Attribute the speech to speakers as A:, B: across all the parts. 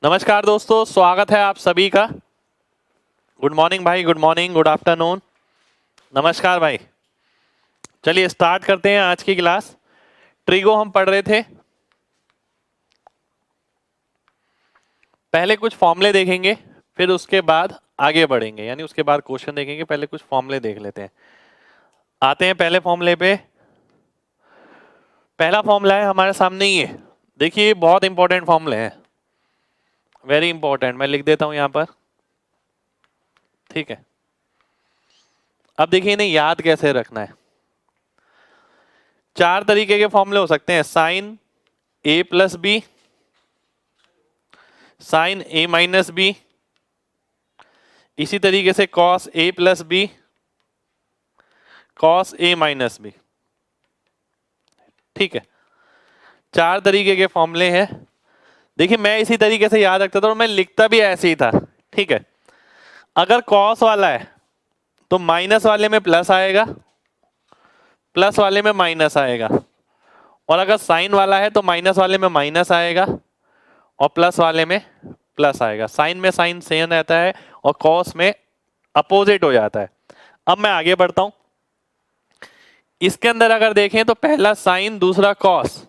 A: नमस्कार दोस्तों, स्वागत है आप सभी का। गुड मॉर्निंग भाई, गुड मॉर्निंग, गुड आफ्टरनून, नमस्कार भाई। चलिए स्टार्ट करते हैं आज की क्लास। ट्रिगो हम पढ़ रहे थे, पहले कुछ फॉर्मूले देखेंगे, फिर उसके बाद आगे बढ़ेंगे, यानी उसके बाद क्वेश्चन देखेंगे। पहले कुछ फॉर्मूले देख लेते हैं। आते हैं पहले फॉर्मूले पे। पहला फॉर्मूला है हमारे सामने ही है, देखिए ये बहुत इंपॉर्टेंट फॉर्मूले हैं, वेरी इंपॉर्टेंट। मैं लिख देता हूं यहां पर, ठीक है। अब देखिए इन्हें याद कैसे रखना है। चार तरीके के फॉर्मूले हो सकते हैं, sign A plus B, sign A minus B, इसी तरीके से cos A plus B, cos A minus B, ठीक है। चार तरीके के फॉर्मूले हैं। देखिए मैं इसी तरीके से याद रखता था और मैं लिखता भी ऐसे ही था, ठीक है। अगर कॉस वाला है तो माइनस वाले में प्लस आएगा, प्लस वाले में माइनस आएगा, और अगर साइन वाला है तो माइनस वाले में माइनस आएगा और प्लस वाले में प्लस आएगा। साइन में साइन सेम रहता है और कॉस में अपोजिट हो जाता है। अब मैं आगे बढ़ता हूं। इसके अंदर अगर देखें तो पहला साइन दूसरा कॉस,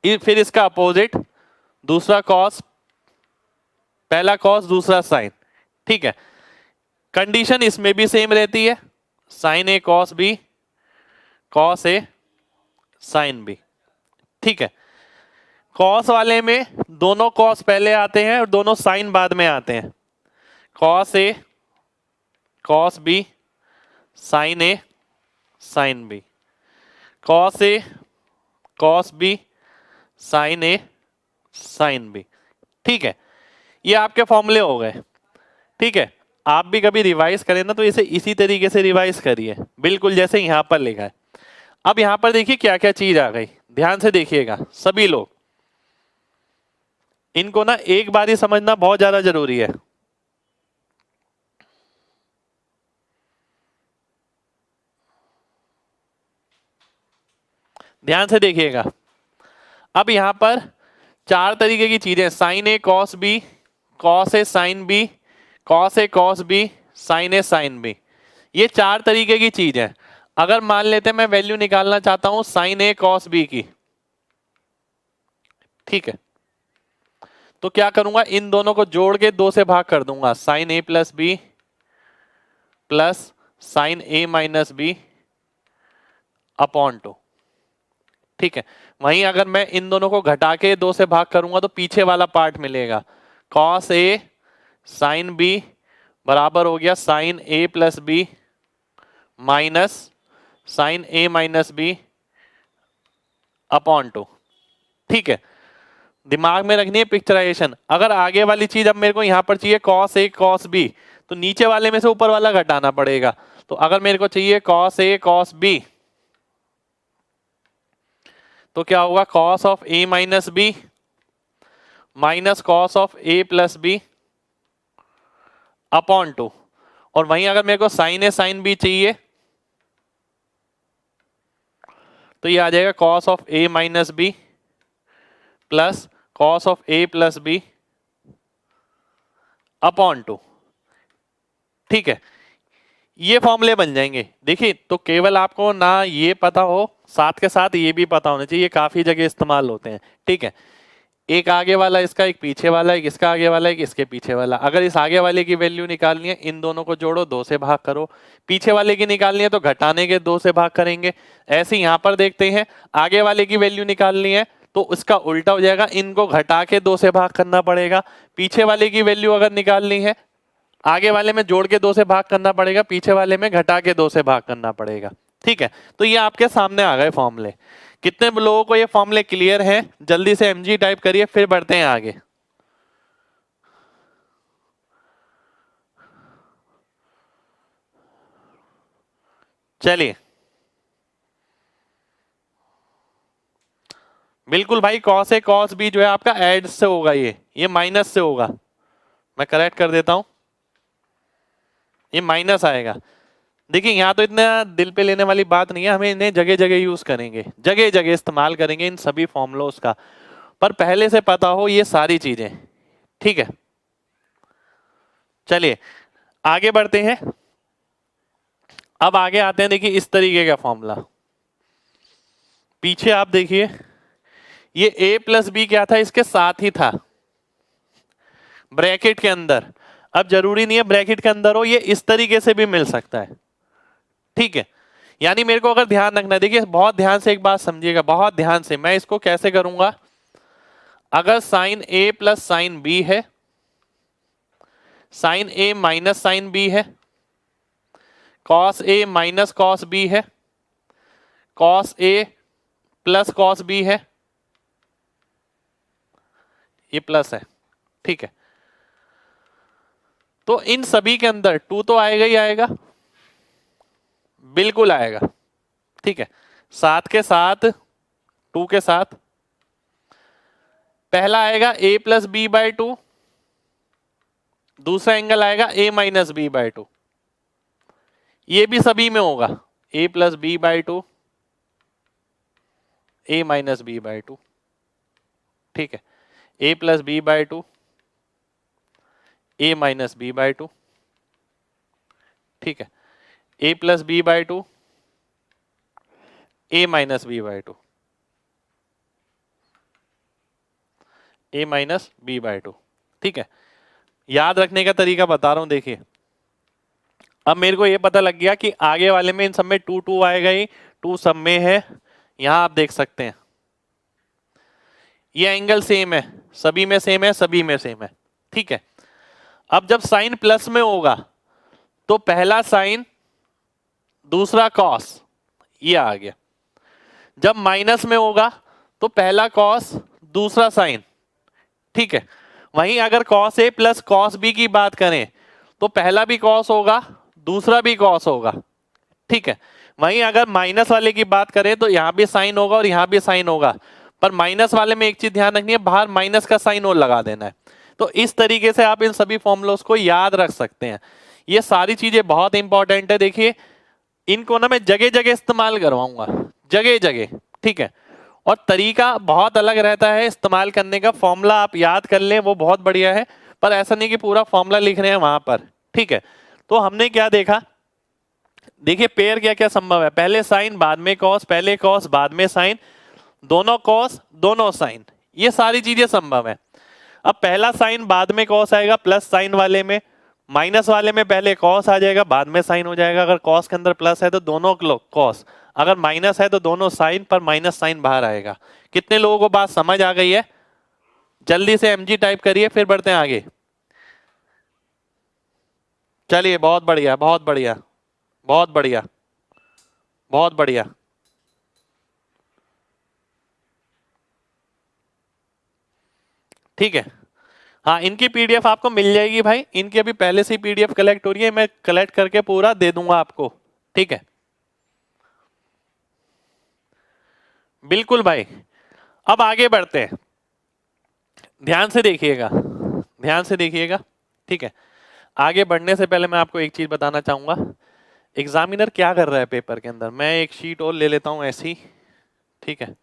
A: फिर इसका अपोजिट दूसरा कॉस, पहला कॉस दूसरा साइन, ठीक है। कंडीशन इसमें भी सेम रहती है, sine A cos B, cos A sine B, ठीक है। कॉस वाले में दोनों कॉस पहले आते हैं और दोनों साइन बाद में आते हैं। Cos A cos B, sign A sine B, cos A cos B, sign A sine B, ठीक है। ये आपके फॉर्मूले हो गए, ठीक है। आप भी कभी रिवाइज करें ना तो इसे इसी तरीके से रिवाइज करिए, बिल्कुल जैसे यहां पर लिखा है। अब यहां पर देखिए क्या क्या चीज आ गई, ध्यान से देखिएगा सभी लोग। इनको ना एक बार ही समझना बहुत ज्यादा जरूरी है। ध्यान से देखिएगा। अब यहां पर चार तरीके की चीजें, sign A cos B, cos A sine B, cos A cos B, sign A sine B, ये चार तरीके की चीज है। अगर मान लेते हैं मैं वैल्यू निकालना चाहता हूं साइन ए कॉस बी की, ठीक है, तो क्या करूंगा, इन दोनों को जोड़ के दो से भाग कर दूंगा, sign A plus B plus sign A minus B upon two, ठीक है। वहीं अगर मैं इन दोनों को घटा के दो से भाग करूंगा तो पीछे वाला पार्ट मिलेगा, कॉस ए साइन बी बराबर हो गया sine A plus B minus sign A minus B upon two, ठीक है। दिमाग में रखनी है पिक्चराइजेशन। अगर आगे वाली चीज अब मेरे को यहां पर चाहिए कॉस ए कॉस बी, तो नीचे वाले में से ऊपर वाला घटाना पड़ेगा। तो अगर मेरे को चाहिए कॉस ए कॉस बी, तो क्या होगा, cos of A minus B minus cos of A plus B upon two. और वहीं अगर मेरे को साइन ए साइन बी चाहिए तो ये आ जाएगा cos of A minus B plus cos of A plus B upon two, ठीक है। ये फॉर्मूले बन जाएंगे। देखिए तो केवल आपको ना ये पता हो, साथ के साथ ये भी पता होना चाहिए, ये काफी जगह इस्तेमाल होते हैं, ठीक है। एक आगे वाला इसका, एक पीछे वाला, एक इसका आगे वाला, एक इसके पीछे वाला। अगर इस आगे वाले की वैल्यू निकालनी है, इन दोनों को जोड़ो, दो से भाग करो। पीछे वाले की निकालनी है तो घटाने के दो से भाग करेंगे। ऐसे यहां पर देखते हैं, आगे वाले की वैल्यू निकालनी है तो उसका उल्टा हो जाएगा, इनको घटा के दो से भाग करना पड़ेगा। पीछे वाले की वैल्यू अगर निकालनी है, आगे वाले में जोड़ के दो से भाग करना पड़ेगा, पीछे वाले में घटा के दो से भाग करना पड़ेगा, ठीक है। तो ये आपके सामने आ गए फॉर्मूले। कितने लोगों को ये फॉर्मूले क्लियर हैं? जल्दी से एमजी टाइप करिए, फिर बढ़ते हैं आगे। चलिए बिल्कुल भाई, कॉस ए कॉस बी जो है आपका ऐड से होगा, ये माइनस से होगा। मैं करेक्ट कर देता हूं, ये माइनस आएगा। देखिए यहाँ तो इतना दिल पे लेने वाली बात नहीं है, हमें इन्हें जगह जगह यूज करेंगे, जगह जगह इस्तेमाल करेंगे इन सभी फॉर्मूलोस का। पर पहले से पता हो ये सारी चीजें। ठीक है, चलिए आगे बढ़ते हैं। अब आगे आते हैं, देखिए इस तरीके का फॉर्मूला। पीछे आप देखिए, ये a प्लस बी क्या था, इसके साथ ही था ब्रैकेट के अंदर। अब जरूरी नहीं है ब्रैकेट के अंदर हो, ये इस तरीके से भी मिल सकता है। ठीक है, यानी मेरे को अगर ध्यान रखना है, देखिए बहुत ध्यान से एक बात समझिएगा, बहुत ध्यान से। मैं इसको कैसे करूंगा, अगर sine a plus sine B है, sine a minus sine B है, cos a minus cos B है, cos a plus cos B है, ये प्लस है। ठीक है, तो इन सभी के अंदर टू तो आएगा ही आएगा, बिल्कुल आएगा। ठीक है, साथ के साथ टू के साथ पहला आएगा a plus B by two, दूसरा एंगल आएगा a minus B by two, ये भी सभी में होगा a plus B by two, a minus B by two. ठीक है, a plus B by two, a minus B by two. ठीक है, a plus B by two, a minus B by two, a minus B by two. ठीक है, याद रखने का तरीका बता रहा हूं, देखिए अब मेरे को ये पता लग गया कि आगे वाले में इन सब में टू टू आएगा ही, टू सब में है। यहां आप देख सकते हैं ये एंगल सेम है, सभी में सेम है, सभी में सेम है। ठीक है, अब जब साइन प्लस में होगा तो पहला साइन दूसरा कॉस, ये आ गया। जब माइनस में होगा तो पहला कॉस दूसरा साइन। ठीक है, वहीं अगर cos A plus cos B की बात करें तो पहला भी कॉस होगा, दूसरा भी कॉस होगा। ठीक है, वहीं अगर माइनस वाले की बात करें तो यहां भी साइन होगा और यहां भी साइन होगा, पर माइनस वाले में एक चीज ध्यान रखनी है, बाहर माइनस का साइन और लगा देना है। तो इस तरीके से आप इन सभी फॉर्मूलोस को याद रख सकते हैं। ये सारी चीजें बहुत इंपॉर्टेंट है, देखिए इनको ना मैं जगह जगह इस्तेमाल करवाऊंगा, जगह जगह। ठीक है, और तरीका बहुत अलग रहता है इस्तेमाल करने का। फॉर्मूला आप याद कर लें वो बहुत बढ़िया है, पर ऐसा नहीं कि पूरा फॉर्मूला लिख रहे हैं वहां पर। ठीक है, तो हमने क्या देखा, देखिए पेयर क्या क्या संभव है, पहले साइन बाद में कॉस, पहले कॉस बाद में साइन, दोनों कॉस दोनों साइन, ये सारी चीजें संभव है। अब पहला साइन बाद में कॉस आएगा, प्लस साइन वाले में, माइनस वाले में पहले कॉस आ जाएगा बाद में साइन हो जाएगा। अगर कॉस के अंदर प्लस है तो दोनों कॉस, अगर माइनस है तो दोनों साइन, पर माइनस साइन बाहर आएगा। कितने लोगों को बात समझ आ गई है? जल्दी से mg टाइप करिए, फिर बढ़ते हैं आगे। चलिए बहुत बढ़िया, बहुत बढ़िया, बहुत बढ़िया, बहुत बढ़िया। ठीक है, हाँ इनकी पीडीएफ आपको मिल जाएगी भाई, इनकी अभी पहले से ही पीडीएफ कलेक्ट हो रही है, मैं कलेक्ट करके पूरा दे दूंगा आपको। ठीक है, बिल्कुल भाई। अब आगे बढ़ते हैं, ध्यान से देखिएगा, ध्यान से देखिएगा। ठीक है, आगे बढ़ने से पहले मैं आपको एक चीज बताना चाहूंगा, एग्जामिनर क्या कर रहा है पेपर के अंदर। मैं एक शीट और ले लेता हूं ऐसी। ठीक है,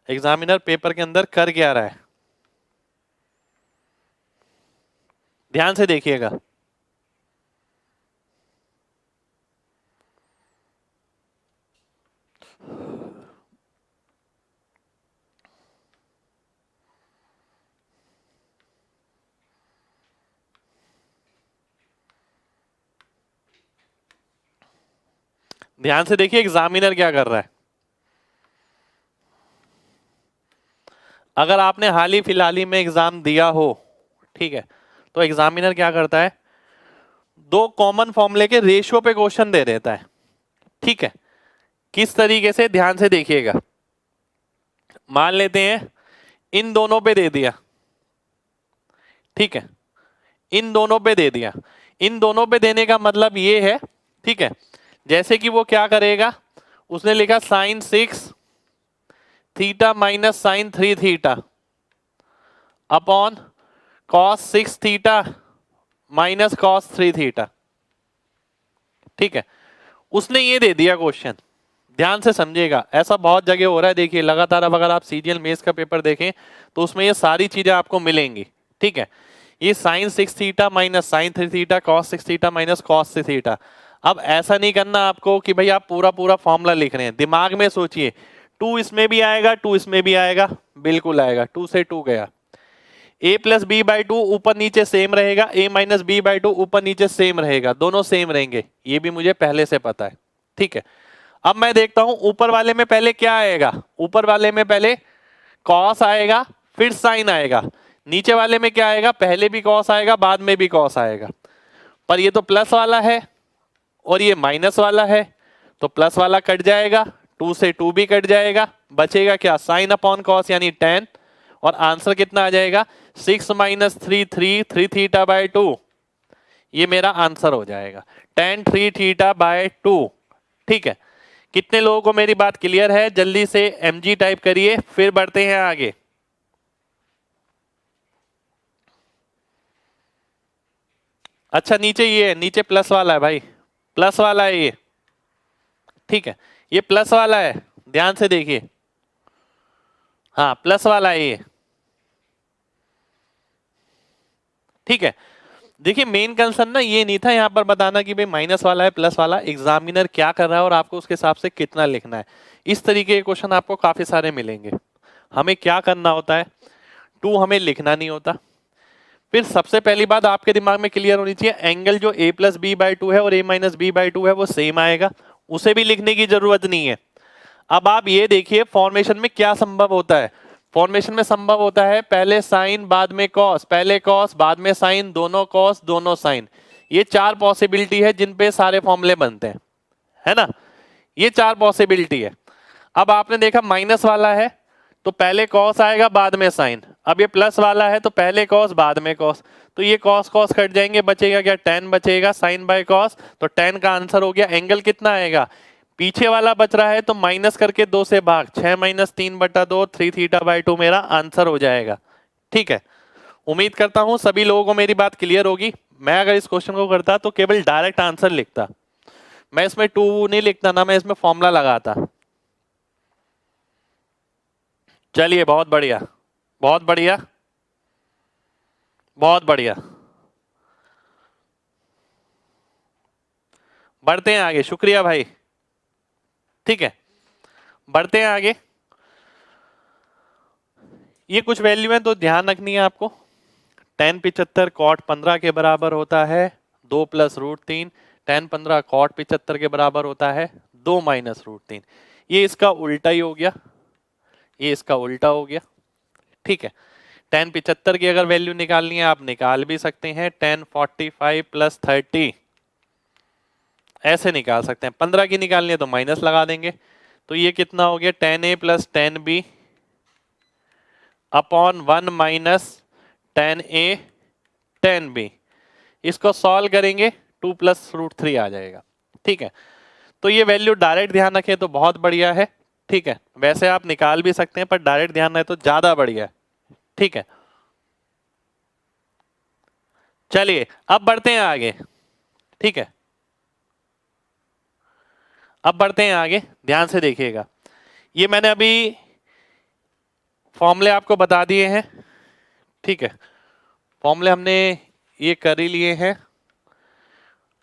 A: एग्जामिनर पेपर के अंदर कर क्या रहा है, ध्यान से देखिएगा। ध्यान से देखिए एग्जामिनर क्या कर रहा है। अगर आपने हाल ही फिलहाल ही में एग्जाम दिया हो, ठीक है, तो एग्जामिनर क्या करता है, दो कॉमन फॉर्मूले के रेशियो पे क्वेश्चन दे देता है। ठीक है, किस तरीके से, ध्यान से देखिएगा। मान लेते हैं इन दोनों पे दे दिया, ठीक है, इन दोनों पे दे दिया। इन दोनों पे देने का मतलब ये है, ठीक है, जैसे कि वो क्या करेगा, उसने लिखा sine 6 theta minus sine 3 theta upon cos 6 theta minus cos 3 theta. ठीक है, उसने ये दे दिया क्वेश्चन, ध्यान से समझिएगा, ऐसा बहुत जगह हो रहा है। देखिए लगातार अब अगर आप सीजीएल मेंस का पेपर देखें तो उसमें ये सारी चीजें आपको मिलेंगी। ठीक है, ये sine 6 theta minus sine 3 theta cos 6 theta minus cos 3 theta. अब ऐसा नहीं करना आपको कि भाई आप पूरा पूरा फॉर्मूला लिख रहे हैं, दिमाग में सोचिए 2 इसमें भी आएगा 2 इसमें भी आएगा, बिल्कुल आएगा, 2 से 2 गया। a plus B by two ऊपर नीचे सेम रहेगा, a minus B by two ऊपर नीचे सेम रहेगा, दोनों सेम रहेंगे, ये भी मुझे पहले से पता है। ठीक है, अब मैं देखता हूं ऊपर वाले में पहले क्या आएगा। ऊपर वाले में पहले कॉस आएगा फिर साइन आएगा, नीचे वाले में क्या आएगा, पहले भी कॉस आएगा बाद में भी कॉस आएगा। पर ये तो प्लस वाला है और ये माइनस वाला है, तो प्लस वाला कट जाएगा, 2 से 2 भी कट जाएगा, बचेगा क्या, साइन अपॉन कॉस यानी tan, और आंसर कितना आ जाएगा 6 माइनस 3 3 थीटा बाय 2, ये मेरा आंसर हो जाएगा tan 3 थीटा बाय 2। ठीक है, कितने लोगों को मेरी बात क्लियर है, जल्दी से mg टाइप करिए, फिर बढ़ते हैं आगे। अच्छा नीचे ये है, नीचे प्लस वाला है भाई, प्लस वाला है ये। ठीक है, ये प्लस वाला है, ध्यान से देखिए, हाँ प्लस वाला है ये। ठीक है, देखिए मेन कंसर्न ना ये नहीं था यहाँ पर बताना कि भाई माइनस वाला है प्लस वाला, एग्जामिनर क्या कर रहा है और आपको उसके हिसाब से कितना लिखना है। इस तरीके के क्वेश्चन आपको काफी सारे मिलेंगे। हमें क्या करना होता है, 2 हमें लिखना नहीं होता। फिर सबसे पहली बात आपके दिमाग में क्लियर होनी चाहिए, एंगल जो a plus B by two है और a minus B by two है वो सेम आएगा, उसे भी लिखने की जरूरत नहीं है। अब आप ये देखिए फॉर्मेशन में क्या संभव होता है, फॉर्मेशन में संभव होता है पहले साइन बाद में कॉस, पहले कॉस बाद में साइन, दोनों कॉस दोनों साइन, ये 4 पॉसिबिलिटी है जिन पे सारे फॉर्मूले बनते हैं, है ना, ये 4 पॉसिबिलिटी है। अब आपने देखा माइनस वाला है तो पहले कॉस आएगा बाद में साइन, अब ये प्लस वाला है तो पहले कॉस बाद में कॉस, तो ये कॉस कॉस कट जाएंगे, बचेगा क्या, tan बचेगा, साइन बाय कॉस, तो tan का आंसर हो गया। एंगल कितना आएगा, पीछे वाला बच रहा है तो माइनस करके 2 से भाग, 6 माइनस 3/2 3 थीटा बाई 2 मेरा आंसर हो जाएगा। ठीक है, उम्मीद करता हूं सभी लोगों को मेरी बात क्लियर होगी। मैं अगर इस क्वेश्चन को करता तो केवल डायरेक्ट आंसर लिखता, मैं इसमें 2 नहीं लिखता ना, मैं इसमें फॉर्मूला लगाता। चलिए बहुत बढ़िया, बहुत बढ़िया, बहुत बढ़िया, बढ़ते हैं आगे, शुक्रिया भाई। ठीक है, बढ़ते हैं आगे, ये कुछ वैल्यू है तो ध्यान रखनी है आपको। tan 75 cot 15 के बराबर होता है 2 प्लस √3, tan 15 cot 75 के बराबर होता है 2 माइनस √3, ये इसका उल्टा ही हो गया, ये इसका उल्टा हो गया। ठीक है, tan 75 की अगर वैल्यू निकालनी है आप निकाल भी सकते हैं, tan 45 प्लस 30 ऐसे निकाल सकते हैं, 15 की निकालनी है तो माइनस लगा देंगे, तो ये कितना हो गया tan a plus tan b upon 1 minus tan a tan b, इसको सॉल्व करेंगे 2 प्लस √3 आ जाएगा। ठीक है, तो ये वैल्यू डायरेक्ट ध्यान रखें तो बहुत बढ़िया है। ठीक है, वैसे आप निकाल भी सकते हैं पर डायरेक्ट ध्यान रहे तो ज्यादा बढ़िया है। ठीक है, चलिए अब बढ़ते हैं आगे। ठीक है, अब बढ़ते हैं आगे, ध्यान से देखिएगा, ये मैंने अभी फॉर्मूले आपको बता दिए हैं। ठीक है, फॉर्मूले हमने ये कर ही लिए हैं,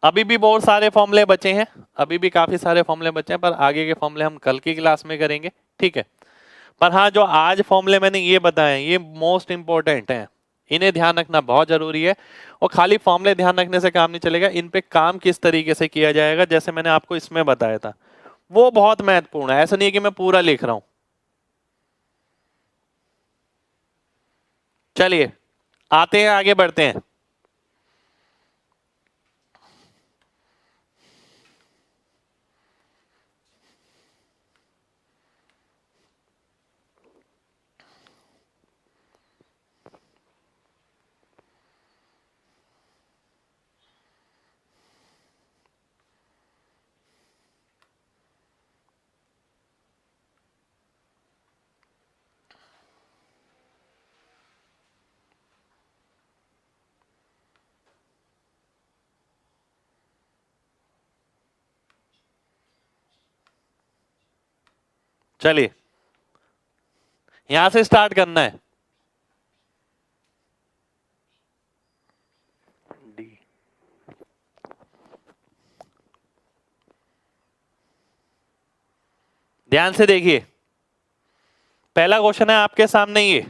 A: अभी भी बहुत सारे फॉर्मूले बचे हैं, अभी भी काफी सारे फॉर्मूले बचे हैं, पर आगे के फॉर्मूले हम कल की क्लास में करेंगे। ठीक है, पर हाँ जो आज फॉर्मूले मैंने ये बताए ये मोस्ट इंपॉर्टेंट हैं, इन्हें ध्यान रखना बहुत जरूरी है। और खाली फॉर्मूले ध्यान रखने से काम नहीं चलेगा, इन पे काम किस तरीके से किया जाएगा जैसे मैंने आपको इसमें बताया था वो बहुत महत्वपूर्ण है, ऐसा नहीं है कि मैं पूरा लिख रहा हूं। चलिए आते हैं आगे बढ़ते हैं। चलिए यहां से स्टार्ट करना है। डी, ध्यान से देखिए, पहला क्वेश्चन है आपके सामने ये।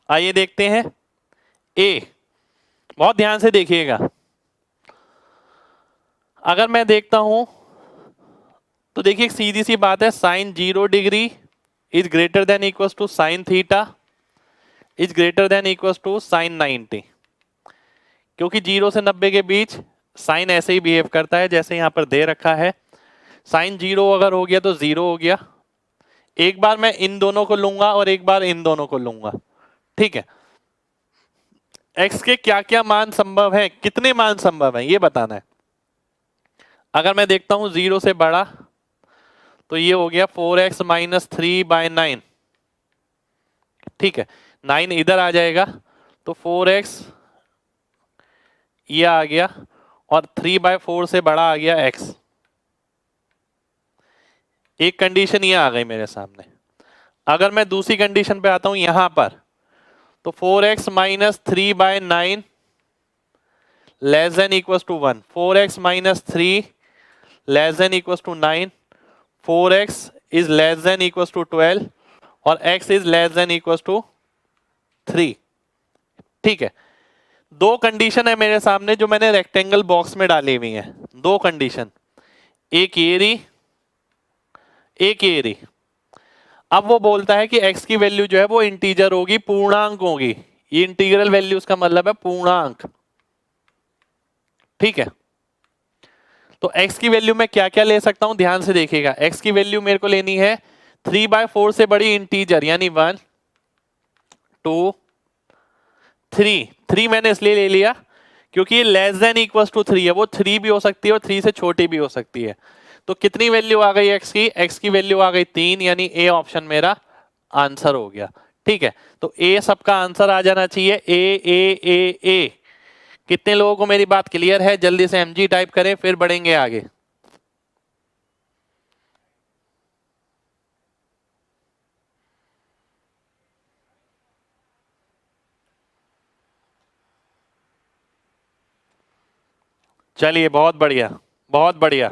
A: आइए देखते हैं ए, बहुत ध्यान से देखिएगा। अगर मैं देखता हूं तो देखिए सीधी सी बात है, sine 0 degree is greater than equal to sine theta is greater than equal to sine 90। क्योंकि 0 से 90 के बीच साइन ऐसे ही बिहेव करता है जैसे यहां पर दे रखा है। साइन 0 अगर हो गया तो 0 हो गया। एक बार मैं इन दोनों को लूंगा और एक बार इन दोनों को लूंगा, ठीक है। एक्स के क्या क्या मान संभव है, कितने मान संभव है ये बताना है। अगर मैं देखता हूं 0 से बड़ा तो ये हो गया 4x माइनस 3/9, ठीक है। 9 इधर आ जाएगा तो 4x ये आ गया और 3/4 से बड़ा आ गया x। एक कंडीशन ये आ गई मेरे सामने। अगर मैं दूसरी कंडीशन पे आता हूं यहां पर तो 4x minus 3/9 less than equal to 1, 4x minus 3 less than equal to 9, 4x is less than equal to 12 और x is less than equal to 3, ठीक है। दो कंडीशन है मेरे सामने जो मैंने रेक्टेंगल बॉक्स में डाली हुई है। दो कंडीशन, एक ये रही, एक ये रही। अब वो बोलता है कि x की वैल्यू जो है वो इंटीजर होगी, पूर्णांक होगी। ये इंटीग्रल वैल्यूज का मतलब है पूर्णांक, ठीक है। तो x की वैल्यू मैं क्या क्या ले सकता हूं, ध्यान से देखिएगा। x की वैल्यू मेरे को लेनी है 3/4 से बड़ी इंटीजर, यानी 1 2 3। 3 मैंने इसलिए ले लिया क्योंकि ये लेस देन इक्वल टू 3 है, वो 3 भी हो सकती है और 3 से छोटी भी हो सकती है। तो कितनी वैल्यू आ गई x की वैल्यू आ गई 3, यानी ए ऑप्शन मेरा आंसर हो गया, ठीक है। तो ए सबका आंसर आ जाना चाहिए, ए ए ए ए। कितने लोगों को मेरी बात क्लियर है? जल्दी से mg टाइप करें फिर बढ़ेंगे आगे। चलिए बहुत बढ़िया, बहुत बढ़िया,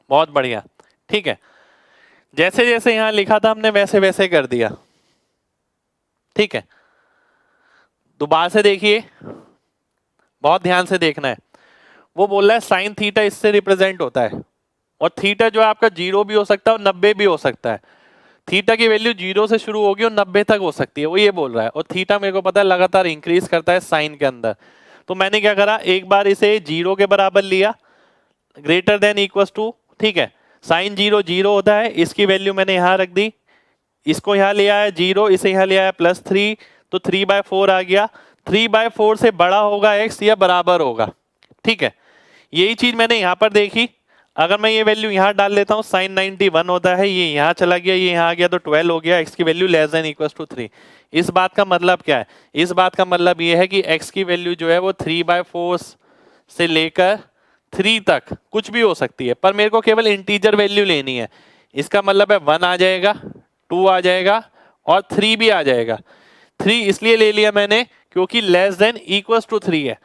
A: बहुत बढ़िया, ठीक है। जैसे जैसे यहां लिखा था हमने वैसे वैसे कर दिया, ठीक है। दोबारा से देखिए, बहुत ध्यान से देखना है। वो बोल रहा है साइन थीटा इससे रिप्रेजेंट होता है और थीटा जो है आपका 0 भी हो सकता है और 90 भी हो सकता है। थीटा की वैल्यू 0 से शुरू होगी और 90 तक हो सकती है, वो ये बोल रहा है। और थीटा मेरे को पता है लगातार इंक्रीज करता है साइन के अंदर। तो मैंने क्या करा, एक बार इसे 0 के बराबर लिया, ग्रेटर देन इक्वल टू, ठीक है। साइन 0 0 होता है, इसकी वैल्यू मैंने यहां रख दी। इसको यहां ले आया 0, इसे यहां ले आया +3, तो 3/4 आ गया। 3/4 से बड़ा होगा x या बराबर होगा, ठीक है। यही चीज मैंने यहां पर देखी। अगर मैं ये वैल्यू यहां डाल लेता हूं, साइन 91 होता है, ये यहां चला गया, ये यहां आ गया, तो 12 हो गया। x की value less than equal to 3। इस बात का मतलब क्या है? इस बात का मतलब ये है कि x की वैल्यू जो है वो 3/4 से लेकर 3 तक कुछ भी हो सकती है, पर मेरे को केवल इंटीजर वैल्यू लेनी है। इसका मतलब है 1 आ जाएगा, 2 आ जाएगा और 3 भी आ जाएगा। 3 इसलिए ले लिया मैंने क्योंकि लेस देन इक्वल टू 3 है।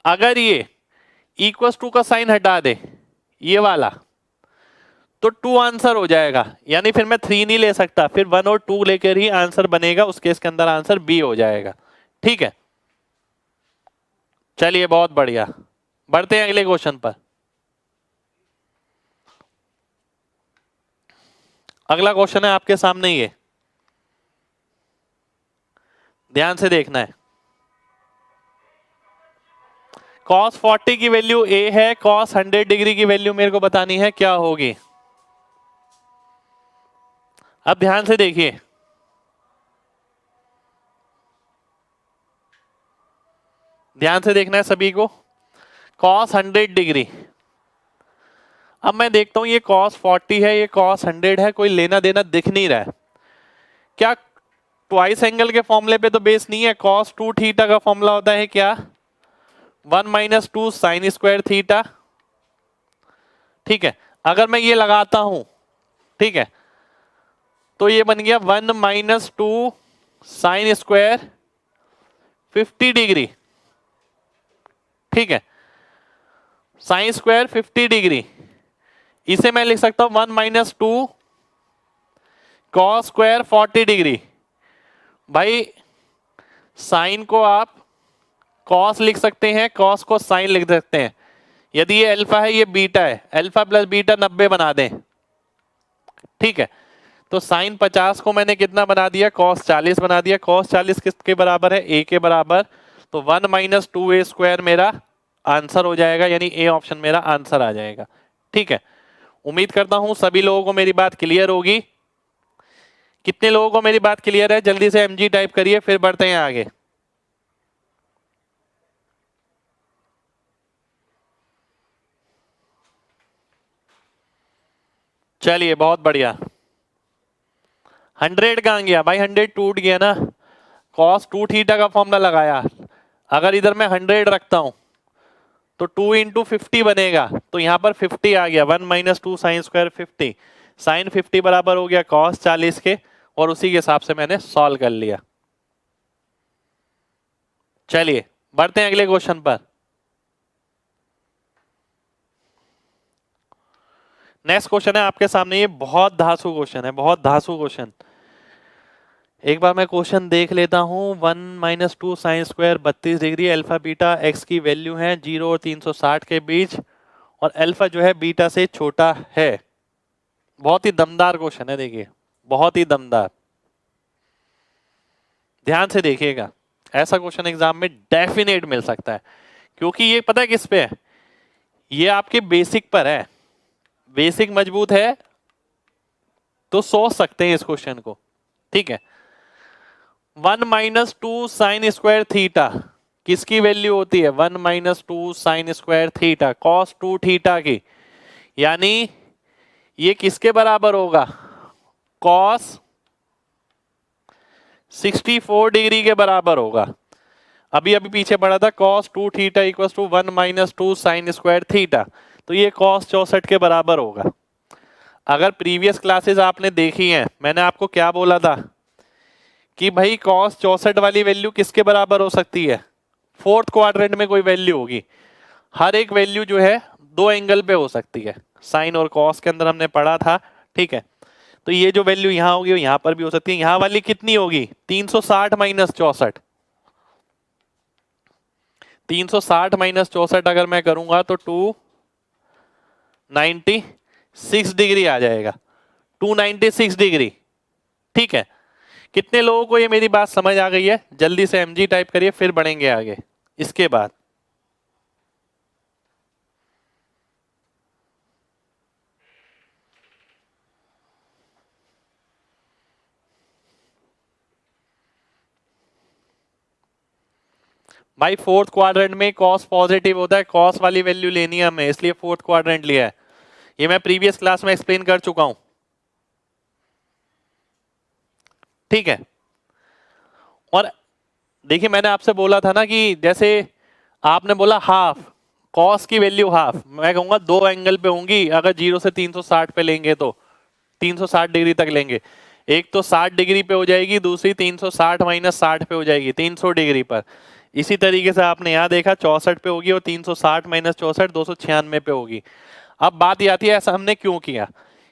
A: अगर ये इक्वल टू का साइन हटा दे, ये वाला, तो 2 आंसर हो जाएगा। यानी फिर मैं 3 नहीं ले सकता, फिर 1 और 2 लेकर ही आंसर बनेगा। उस केस के अंदर आंसर बी हो जाएगा, ठीक है। चलिए बहुत बढ़िया, बढ़ते हैं अगले क्वेश्चन पर। अगला क्वेश्चन है आपके सामने, ये ध्यान से देखना है। cos 40 की वैल्यू a है, cos 100 डिग्री की वैल्यू मेरे को बतानी है क्या होगी। अब ध्यान से देखिए, ध्यान से देखना है सभी को। cos 100 डिग्री अब मैं देखता हूं ये cos 40 है, ये cos 100 है, कोई लेना देना दिख नहीं रहा है। क्या ट्वाइस एंगल के फॉर्मूले पे तो बेस नहीं है। cos 2 थीटा का फॉर्मूला होता है क्या, 1 माइनस 2 साइन स्क्वायर थीटा। ठीक है, अगर मैं ये लगाता हूं, ठीक है, तो ये बन गया 1 माइनस 2 साइन स्क्वायर 50 डिग्री। ठीक है, साइन स्क्वायर 50 डिग्री, इसे मैं लिख सकता हूं 1 माइनस 2 कॉस स्क्वायर 40 डिग्री। भाई साइन को आप कॉस लिख सकते हैं, कॉस को साइन लिख सकते हैं। यदि ये अल्फा है, ये बीटा है, अल्फा प्लस बीटा 90 बना दें। ठीक है, तो साइन 50 को मैंने कितना बना दिया, कॉस 40 बना दिया। कॉस 40 किसके बराबर है, ए के बराबर। तो 1 माइनस 2a स्क्वायर मेरा आंसर हो जाएगा, यानी ए ऑप्शन मेरा आंसर आ जाएगा। ठीक है, उम्मीद करता हूं सभी लोगों को मेरी बात क्लियर होगी। कितने लोगों को मेरी बात क्लियर है, जल्दी से mg टाइप करिए, फिर बढ़ते हैं आगे। चलिए बहुत बढ़िया। 100 कहां गया भाई, 100 टूट गया ना। cos 2 थीटा का फॉर्मूला लगाया, अगर इधर मैं 100 रखता हूं तो 2 इंटू 50 बनेगा, तो यहां पर 50 आ गया। 1 माइनस 2 साइन स्क्वायर 50, साइन 50 बराबर हो गया cos 40 के, और उसी के हिसाब से मैंने सॉल्व कर लिया। चलिए बढ़ते हैं अगले क्वेश्चन पर। नेक्स्ट क्वेश्चन है आपके सामने, ये बहुत धांसू क्वेश्चन है, बहुत धांसू क्वेश्चन। एक बार मैं क्वेश्चन देख लेता हूं। 1 minus 2 sine square 32 degree, alpha beta x की वैल्यू है 0 और 360 के बीच, और अल्फा जो है बीटा से छोटा है। बहुत ही दमदार क्वेश्चन है, देखिए बहुत ही दमदार, ध्यान से देखिएगा। ऐसा क्वेश्चन एग्जाम में डेफिनेट मिल सकता है, क्योंकि ये पता है किस पे है, ये आपके बेसिक पर है। बेसिक मजबूत है तो सोच सकते हैं इस क्वेश्चन को। ठीक है, 1 माइनस 2 साइन स्क्वायर थीटा किसकी वैल्यू होती है, 1 minus 2 sine square theta cos 2 theta की, यानी ये किसके बराबर होगा, कॉस 64 डिग्री के बराबर होगा। अभी अभी पीछे पड़ा था cos 2 theta equals to 1 minus 2 sine square theta, तो ये cos 64 के बराबर होगा। अगर प्रीवियस क्लासेस आपने देखी हैं, मैंने आपको क्या बोला था कि भाई cos 64 वाली वैल्यू किसके बराबर हो सकती है, फोर्थ क्वाड्रेंट में कोई वैल्यू होगी। हर एक वैल्यू जो है दो एंगल पे हो सकती है, साइन और cos के अंदर हमने पढ़ा था। ठीक है, तो ये जो वैल्यू यहां होगी वो यहां पर भी हो सकती है। यहां वाली कितनी होगी, 360 माइनस 64, 360 माइनस 64 अगर मैं करूंगा तो 296 डिग्री आ जाएगा, 296 डिग्री। ठीक है, कितने लोगों को ये मेरी बात समझ आ गई है, जल्दी से mg टाइप करिए, फिर बढ़ेंगे आगे इसके बाद। भाई फोर्थ क्वाड्रेंट में cos पॉजिटिव होता है, cos वाली वैल्यू लेनी है हमें, इसलिए फोर्थ क्वाड्रेंट लिया है। ये मैं प्रीवियस क्लास में एक्सप्लेन कर चुका हूं। ठीक है, और देखिए मैंने आपसे बोला था ना कि जैसे आपने बोला हाफ, cos की वैल्यू हाफ, मैं कहूंगा दो एंगल पे होंगी। अगर 0 से 360 पे लेंगे तो 360 डिग्री तक लेंगे, एक तो 60 डिग्री पे हो जाएगी, दूसरी 360 माइनस 60 पे हो जाएगी, 300 डिग्री पर। इसी तरीके से आपने यहाँ देखा 64 पे होगी, और 360 माइनस 64 296 पे होगी। अब बात ये आती है ऐसा हमने क्यों किया।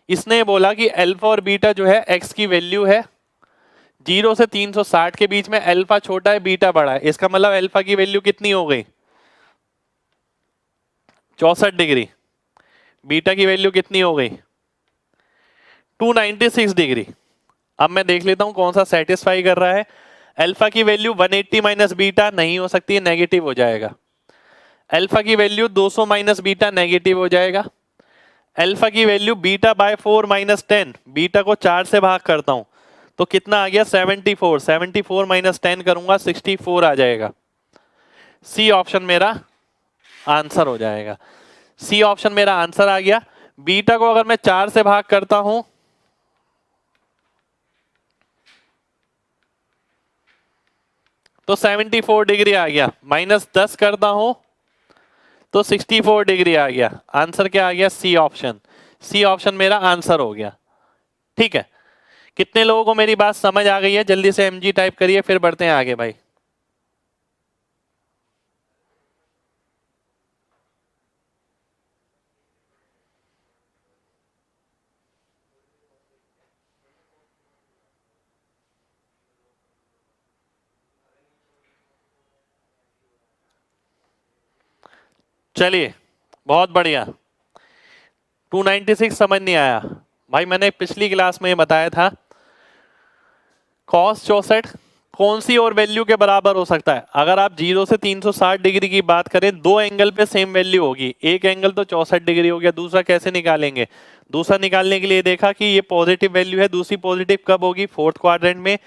A: इसने बोला कि अल्फा और बीटा जो है एक्स की वैल्यू है, 0 से 360 के बीच में अल्फा छोटा है बीटा बड़ा है, इसका मतलब अल्फा की वैल्यू कितनी हो गई, 64 डिग्री, बीटा की वैल्यू कितनी हो गई, 296 डिग्री। अब मैं देख लेता हूं कौन सा सेटिस्फाई कर रहा है। अल्फा की वैल्यू 180 माइनस बीटा नहीं हो सकती है, नेगेटिव हो जाएगा। अल्फा की वैल्यू 200 माइनस बीटा नेगेटिव हो जाएगा। अल्फा की value beta by 4 minus 10, beta को 4 से भाग करता हूं तो कितना आ गया 74, 74 माइनस 10 करूंगा 64 आ जाएगा। सी ऑप्शन मेरा आंसर हो जाएगा, सी ऑप्शन मेरा आंसर आ गया। बीटा को अगर मैं 4 से भाग करता हूं तो 74 डिग्री आ गया, -10 करता हूं तो 64 डिग्री आ गया। आंसर क्या आ गया? C option. सी ऑप्शन मेरा आंसर हो गया। ठीक है, कितने लोगों को मेरी बात समझ आ गई है? जल्दी से एमजी टाइप करिए, फिर बढ़ते हैं आगे भाई। चलिए, बहुत बढ़िया। 296 समझ नहीं आया भाई, मैंने पिछली क्लास में बताया था cos 64 कौन सी और वैल्यू के बराबर हो सकता है? अगर आप 0 से 360 डिग्री की बात करें, दो एंगल पे सेम वैल्यू होगी। एक एंगल तो 64 डिग्री हो गया, दूसरा कैसे निकालेंगे? दूसरा निकालने के लिए देखा कि ये पॉजिटिव वैल्यू है, दूसरी पॉजिटिव कब होगी? फोर्थ क्वाड्रेंट में।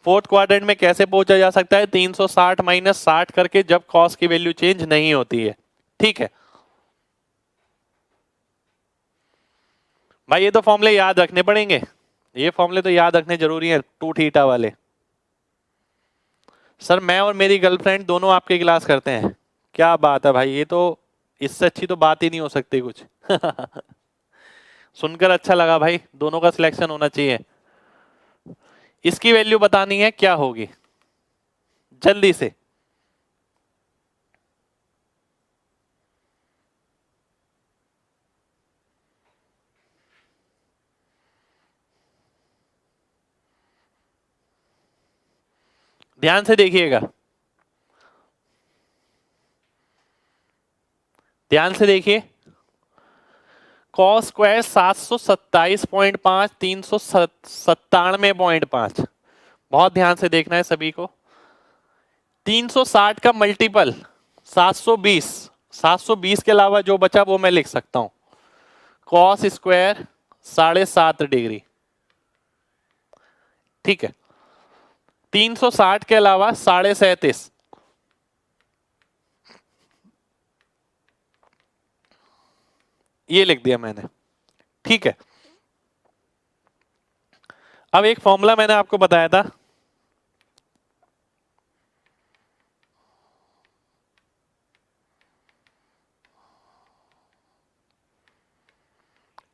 A: फोर्थ क्वाड्रेंट में कैसे पहुंचा जा सकता है? 360 माइनस 60 करके, जब cos की वैल्यू चेंज नहीं होती है। ठीक है भाई, ये तो फॉर्मूले याद रखने पड़ेंगे, ये फॉर्मूले तो याद रखने जरूरी है, 2 थीटा वाले। सर मैं और मेरी गर्लफ्रेंड दोनों आपकी क्लास करते हैं। क्या बात है भाई, ये तो इससे अच्छी तो बात ही नहीं हो सकती कुछ। सुनकर अच्छा लगा भाई, दोनों का सिलेक्शन होना चाहिए। इसकी वैल्यू बतानी है, क्या होगी जल्दी से? ध्यान से देखिएगा, ध्यान से देखिए। Cos square 727.5 397.5। बहुत ध्यान से देखना है सभी को। 360 का मल्टीपल 720, 720 के अलावा जो बचा वो मैं लिख सकता हूं। Cos square 7.5 degree. ठीक है, 360 के अलावा 37.5। ये लिख दिया मैंने। ठीक है, अब एक फॉर्मूला मैंने आपको बताया था,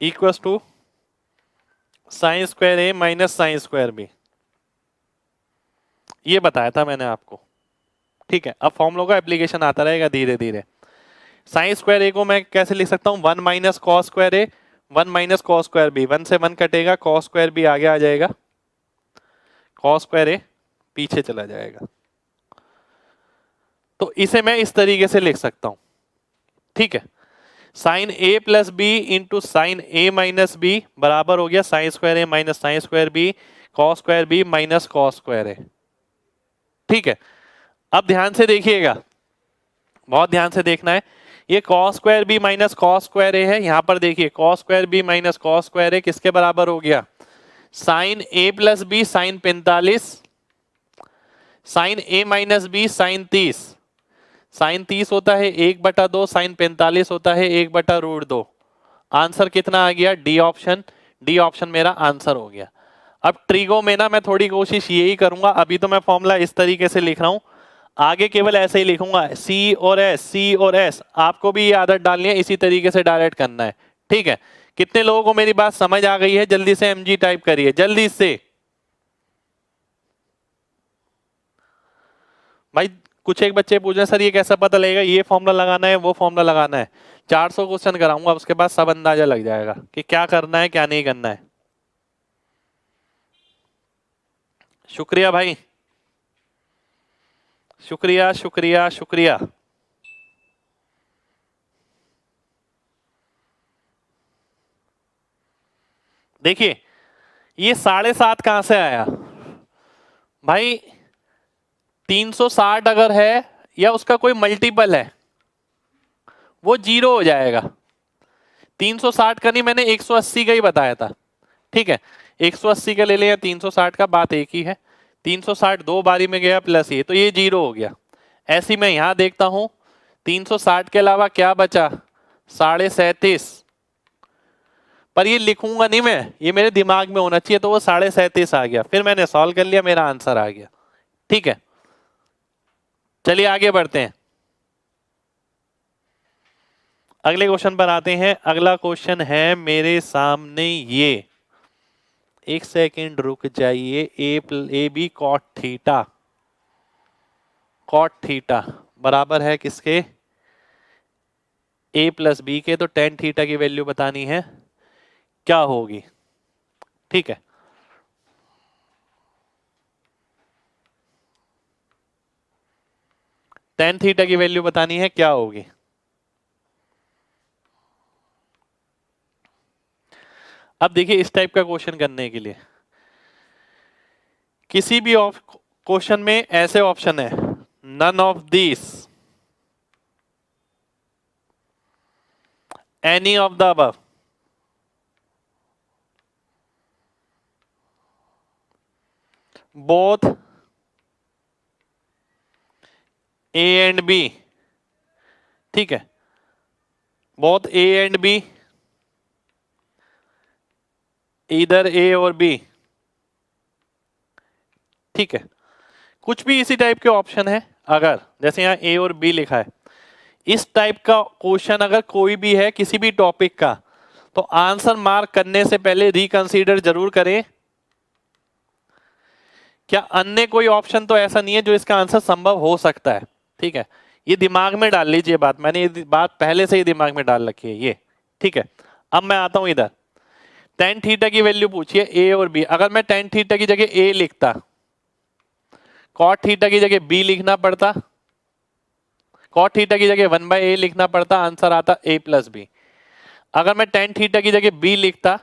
A: equals to sine square A minus sine square B. ये बताया था मैंने आपको। ठीक है, अब फॉर्मूलों का एप्लीकेशन आता रहेगा धीरे धीरे। साइन स्क्वायर ए को मैं कैसे लिख सकता हूं? 1 माइनस कॉस स्क्वायर ए, 1 माइनस कॉस स्क्वायर बी। 1 से 1 कटेगा, कॉस स्क्वायर बी आगे आ जाएगा, कॉस स्क्वायर ए पीछे चला जाएगा। तो इसे मैं इस तरीके से लिख सकता हूं। ठीक है, sine A plus B into sine A minus B बराबर हो गया sine square A minus sine square B, cos square B minus cos square A. ठीक है, अब ध्यान से देखिएगा, बहुत ध्यान से देखना है। ये cos square B minus cos square A है, यहां पर देखिए cos square B minus cos square A किसके बराबर हो गया? Sine A plus B sine 45, sine A minus B sine 30। Sine 30 होता है 1/2, साइन 45 होता है 1/√2। आंसर कितना आ गया? D option. डी ऑप्शन मेरा आंसर हो गया। अब ट्रिगो में ना मैं थोड़ी कोशिश यही करूंगा, अभी तो मैं फॉर्मूला इस तरीके से लिख रहा हूं, आगे केवल ऐसे ही लिखूंगा, सी और एस, सी और एस। आपको भी ये आदत डालनी है, इसी तरीके से डायरेक्ट करना है। ठीक है, कितने लोगों को मेरी बात समझ आ गई है? जल्दी से एमजी टाइप करिए जल्दी से भाई। कुछ एक बच्चे पूछ रहे हैं सर ये कैसा पता लगेगा, ये फॉर्मूला लगाना है वो फॉर्मूला लगाना है? 400 क्वेश्चन कराऊंगा, उसके बाद सब अंदाजा लग जाएगा कि क्या करना है क्या नहीं करना है। शुक्रिया भाई, शुक्रिया शुक्रिया शुक्रिया। देखिए ये 7.5 कहां से आया भाई? 360 अगर है या उसका कोई मल्टीपल है वो 0 हो जाएगा। 360 का नहीं, मैंने 180 का ही बताया था। ठीक है, 180 का ले लें या 360 का, बात एक ही है। 360 दो बारी में गया प्लस ये, तो ये 0 हो गया। ऐसी मैं यहां देखता हूं 360 के अलावा क्या बचा? 37.5। पर ये लिखूंगा नहीं मैं, ये मेरे दिमाग में होना चाहिए। तो वो 37.5 आ गया, फिर मैंने सॉल्व कर लिया, मेरा आंसर आ गया। ठीक है, चलिए आगे बढ़ते हैं, अगले क्वेश्चन पर आते हैं। अगला क्वेश्चन है मेरे सामने ये, एक सेकंड रुक जाइए। A B cot theta, cot theta बराबर है किसके, ए प्लस बी के। तो टेन थीटा की वैल्यू बतानी है, क्या होगी। ठीक है, टेन थीटा की वैल्यू बतानी है, क्या होगी। अब देखिए, इस टाइप का क्वेश्चन करने के लिए किसी भी क्वेश्चन में ऐसे ऑप्शन है, none of this, any of the above, both A and B. ठीक है, बोथ ए एंड बी, इधर ए और बी। ठीक है, कुछ भी इसी टाइप के ऑप्शन है। अगर जैसे यहाँ ए और बी लिखा है, इस टाइप का क्वेश्चन अगर कोई भी है किसी भी टॉपिक का, तो आंसर मार्क करने से पहले रिकंसीडर जरूर करें, क्या अन्य कोई ऑप्शन तो ऐसा नहीं है जो इसका आंसर संभव हो सकता है। ठीक है, ये दिमाग में डाल लीजिए बात, मैंने ये बात पहले से ही दिमाग में डाल रखी है ये। ठीक है, अब मैं आता हूं इधर, टेन थीटा की वैल्यू पूछिए ए और बी। अगर मैं टेन थीटा की जगह ए लिखता, कॉट थीटा की जगह बी लिखना पड़ता, कॉट थीटा की जगह 1/a लिखना पड़ता, आंसर आता a प्लस बी। अगर मैं टेन थीटा की जगह b लिखता,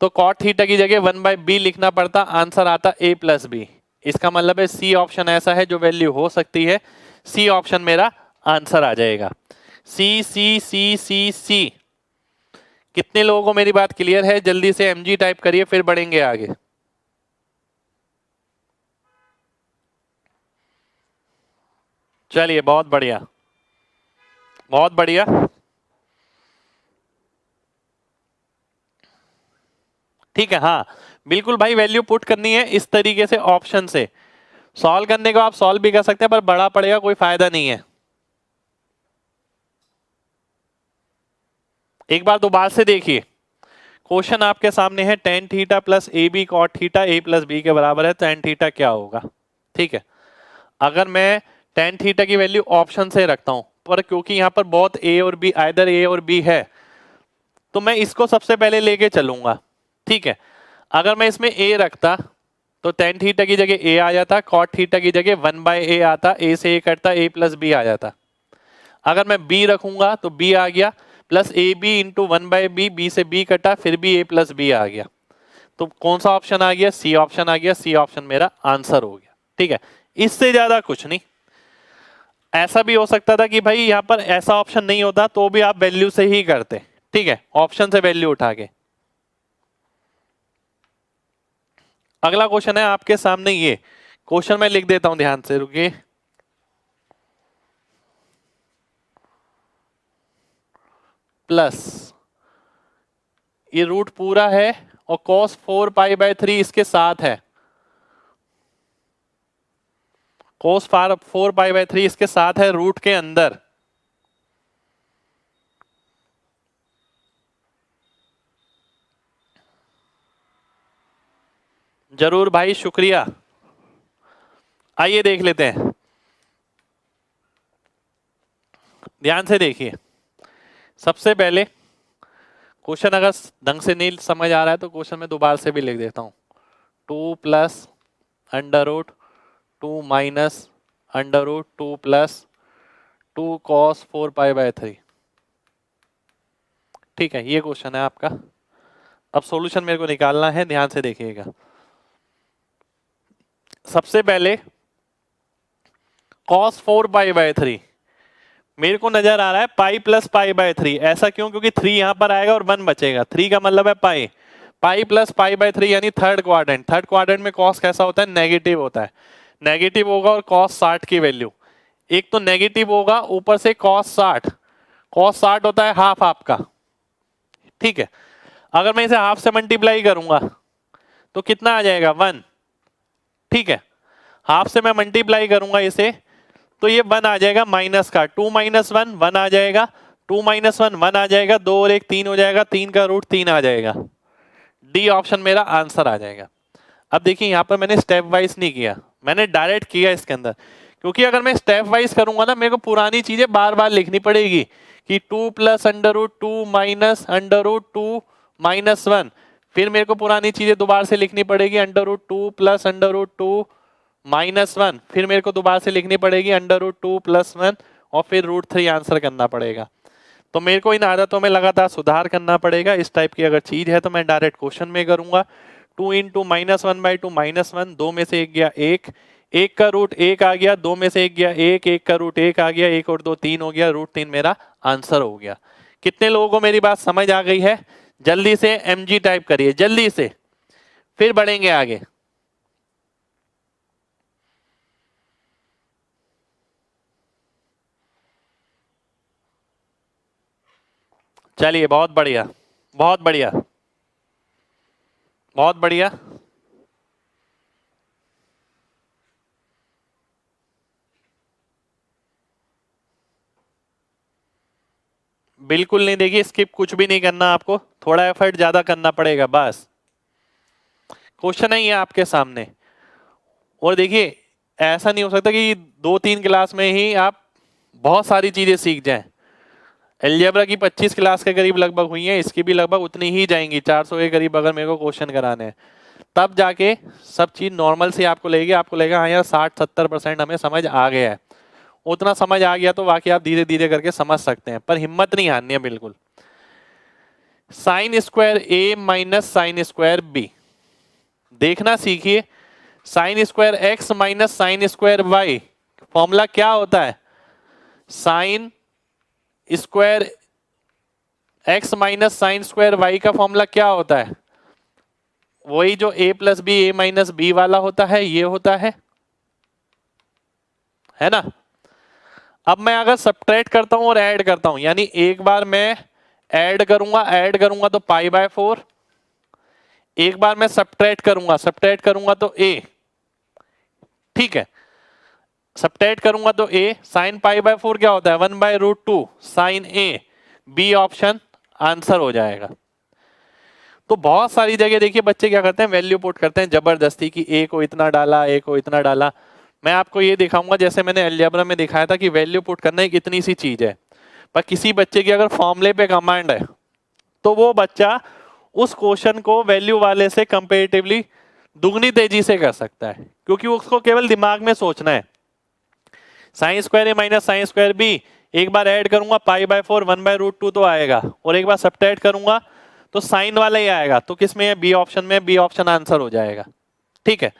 A: तो कॉट थीटा की जगह 1/b लिखना पड़ता, आंसर आता a प्लस बी। इसका मतलब है सी ऑप्शन ऐसा है जो वैल्यू हो सकती है, सी ऑप्शन मेरा आंसर आ जाएगा। सी सी सी सी सी। कितने लोगों को मेरी बात क्लियर है? जल्दी से mg टाइप करिए, फिर बढ़ेंगे आगे। चलिए, बहुत बढ़िया, बहुत बढ़िया। ठीक है, हाँ बिल्कुल भाई, वैल्यू पुट करनी है इस तरीके से, ऑप्शन से सॉल्व करने को आप सॉल्व भी कर सकते हैं, पर बड़ा पड़ेगा, कोई फायदा नहीं है। एक बार दोबारा से देखिए, क्वेश्चन आपके सामने है, tan theta plus A B cot theta A plus B के बराबर है, टेन थीटा क्या होगा। ठीक है, अगर मैं टेन थीटा की वैल्यू ऑप्शन से रखता हूं, पर क्योंकि यहां पर बहुत ए और बी, आइदर ए और बी है, तो मैं इसको सबसे पहले लेके चलूंगा। ठीक है, अगर मैं इसमें ए रखता, तो टेन थीटा की जगह ए आ जाता, कॉट थीटा की जगह 1/a आता, ए से ए कटता, ए प्लस बी आ जाता। अगर मैं बी रखूंगा तो बी आ गया, plus A B into 1/b, B से बी कटा, फिर भी ए प्लस बी आ गया। तो कौन सा ऑप्शन आ गया? सी ऑप्शन आ गया, सी ऑप्शन मेरा आंसर हो गया। ठीक है, इससे ज्यादा कुछ नहीं। ऐसा भी हो सकता था कि भाई यहां पर ऐसा ऑप्शन नहीं होता, तो भी आप वैल्यू से ही करते। ठीक है, ऑप्शन से वैल्यू उठा के। अगला क्वेश्चन है आपके सामने, ये क्वेश्चन मैं लिख देता हूं, ध्यान से रुकिए। प्लस ये रूट पूरा है और cos 4π/3 इसके साथ है, cos 4π/3 इसके साथ है रूट के अंदर। जरूर भाई, शुक्रिया। आइए देख लेते हैं, ध्यान से देखिए। सबसे पहले क्वेश्चन अगर ढंग से नहीं समझ आ रहा है तो क्वेश्चन में दोबारा से भी लिख देता हूं, 2 plus under root 2 minus under root 2 plus 2 cos 4π/3। ठीक है, ये क्वेश्चन है आपका। अब सॉल्यूशन मेरे को निकालना है, ध्यान से देखिएगा। सबसे पहले cos 4π/3 मेरे को नजर आ रहा है पाई प्लस π/3। ऐसा क्यों? क्योंकि 3 यहां पर आएगा और 1 बचेगा, 3 का मतलब है पाई, पाई प्लस π/3 यानी थर्ड क्वाड्रेंट। थर्ड क्वाड्रेंट में cos कैसा होता है? नेगेटिव होता है, नेगेटिव होगा। और cos 60 की वैल्यू, एक तो नेगेटिव होगा, ऊपर से cos 60, cos 60 होता है हाफ आपका। ठीक है, अगर मैं इसे हाफ से मल्टीप्लाई करूंगा तो कितना आ जाएगा 1। ठीक है, हाफ से मैं मल्टीप्लाई करूंगा इसे तो ये 1 आ जाएगा माइनस का, 2 माइनस 1 1 आ जाएगा, 2 माइनस 1 1 आ जाएगा, 2 और 1 3 हो जाएगा, 3 का रूट 3 आ जाएगा। डी ऑप्शन मेरा आंसर आ जाएगा। अब देखिए यहां पर मैंने स्टेप वाइज नहीं किया, मैंने डायरेक्ट किया इसके अंदर, क्योंकि अगर मैं स्टेप वाइज करूंगा ना मेरे को पुरानी चीजें बार बार लिखनी पड़ेगी कि 2 plus under root 2 minus under root 2 minus 1, फिर मेरे को पुरानी चीजें दोबारा से लिखनी पड़ेगी under root 2 plus under root 2 minus 1, फिर मेरे को दोबारा से लिखनी पड़ेगी अंडर रूट 2 प्लस 1 और फिर रूट 3 आंसर करना पड़ेगा। तो मेरे को इन आदतों में लगातार सुधार करना पड़ेगा। इस टाइप की अगर चीज है तो मैं डायरेक्ट क्वेश्चन में करूंगा। 2 इंटू माइनस 1/2 माइनस 1, 2 में से एक गया 1, 1 का रूट 1 आ गया, 2 में से एक गया 1, 1 का रूट 1 आ गया, 1 और 2 3 हो गया, रूट 3 मेरा आंसर हो गया। कितने लोगों को मेरी बात समझ आ गई है? जल्दी से mg टाइप करिए जल्दी से, फिर बढ़ेंगे आगे। चलिए बहुत बढ़िया, बहुत बढ़िया, बहुत बढ़िया। बिल्कुल नहीं, देखिए स्किप कुछ भी नहीं करना, आपको थोड़ा एफर्ट ज्यादा करना पड़ेगा बस। क्वेश्चन है ये आपके सामने, और देखिए ऐसा नहीं हो सकता कि 2-3 क्लास में ही आप बहुत सारी चीजें सीख जाएं। अलजेब्रा की 25 क्लास के करीब लगभग हुई है, इसकी भी लगभग उतनी ही जाएंगी, 400 के करीब अगर मेरे को क्वेश्चन कराने हैं, तब जाके सब चीज नॉर्मल से आपको लगेगी। आपको लगेगा हाँ यार 60-70% हमें समझ आ गया है। उतना समझ आ गया तो बाकी आप धीरे धीरे करके समझ सकते हैं, पर हिम्मत नहीं हारनी है बिल्कुल। Sine square A minus sine square B, देखना सीखिए। Sine square X minus sine square Y, formula क्या होता है? Sine square X minus sine square Y का फॉर्मूला क्या होता है? वही जो a plus B A minus B वाला होता है, ये होता है ना। अब मैं अगर सब्ट्रैक्ट करता हूं और ऐड करता हूं, यानी एक बार मैं ऐड करूंगा तो π/4, एक बार मैं सब्ट्रैक्ट करूंगा तो a, ठीक है। सब्ट्रैक्ट करूंगा तो a, साइन π/4 क्या होता है? 1/√2 sine a, B option answer हो जाएगा। तो बहुत सारी जगह देखिए बच्चे क्या करते हैं, वैल्यू पुट करते हैं जबरदस्ती की, a को इतना डाला, a को इतना डाला। मैं आपको ये दिखाऊंगा जैसे मैंने अलजेब्रा में दिखाया था कि वैल्यू पुट करना एक इतनी सी चीज है, पर किसी बच्चे की अगर फॉर्मूले पे कमांड है तो वो बच्चा उस क्वेश्चन को वैल्यू वाले से कंपेरेटिवली दुगनी तेजी से कर सकता है, क्योंकि उसको केवल दिमाग में सोचना है। Sine square A minus sine square B, एक बार ऐड करूंगा π/4 1/√2 तो आएगा, और एक बार सब्ट्रैक्ट करूंगा तो साइन वाला ही आएगा। तो किस में है? बी ऑप्शन में, बी ऑप्शन आंसर हो जाएगा। ठीक है,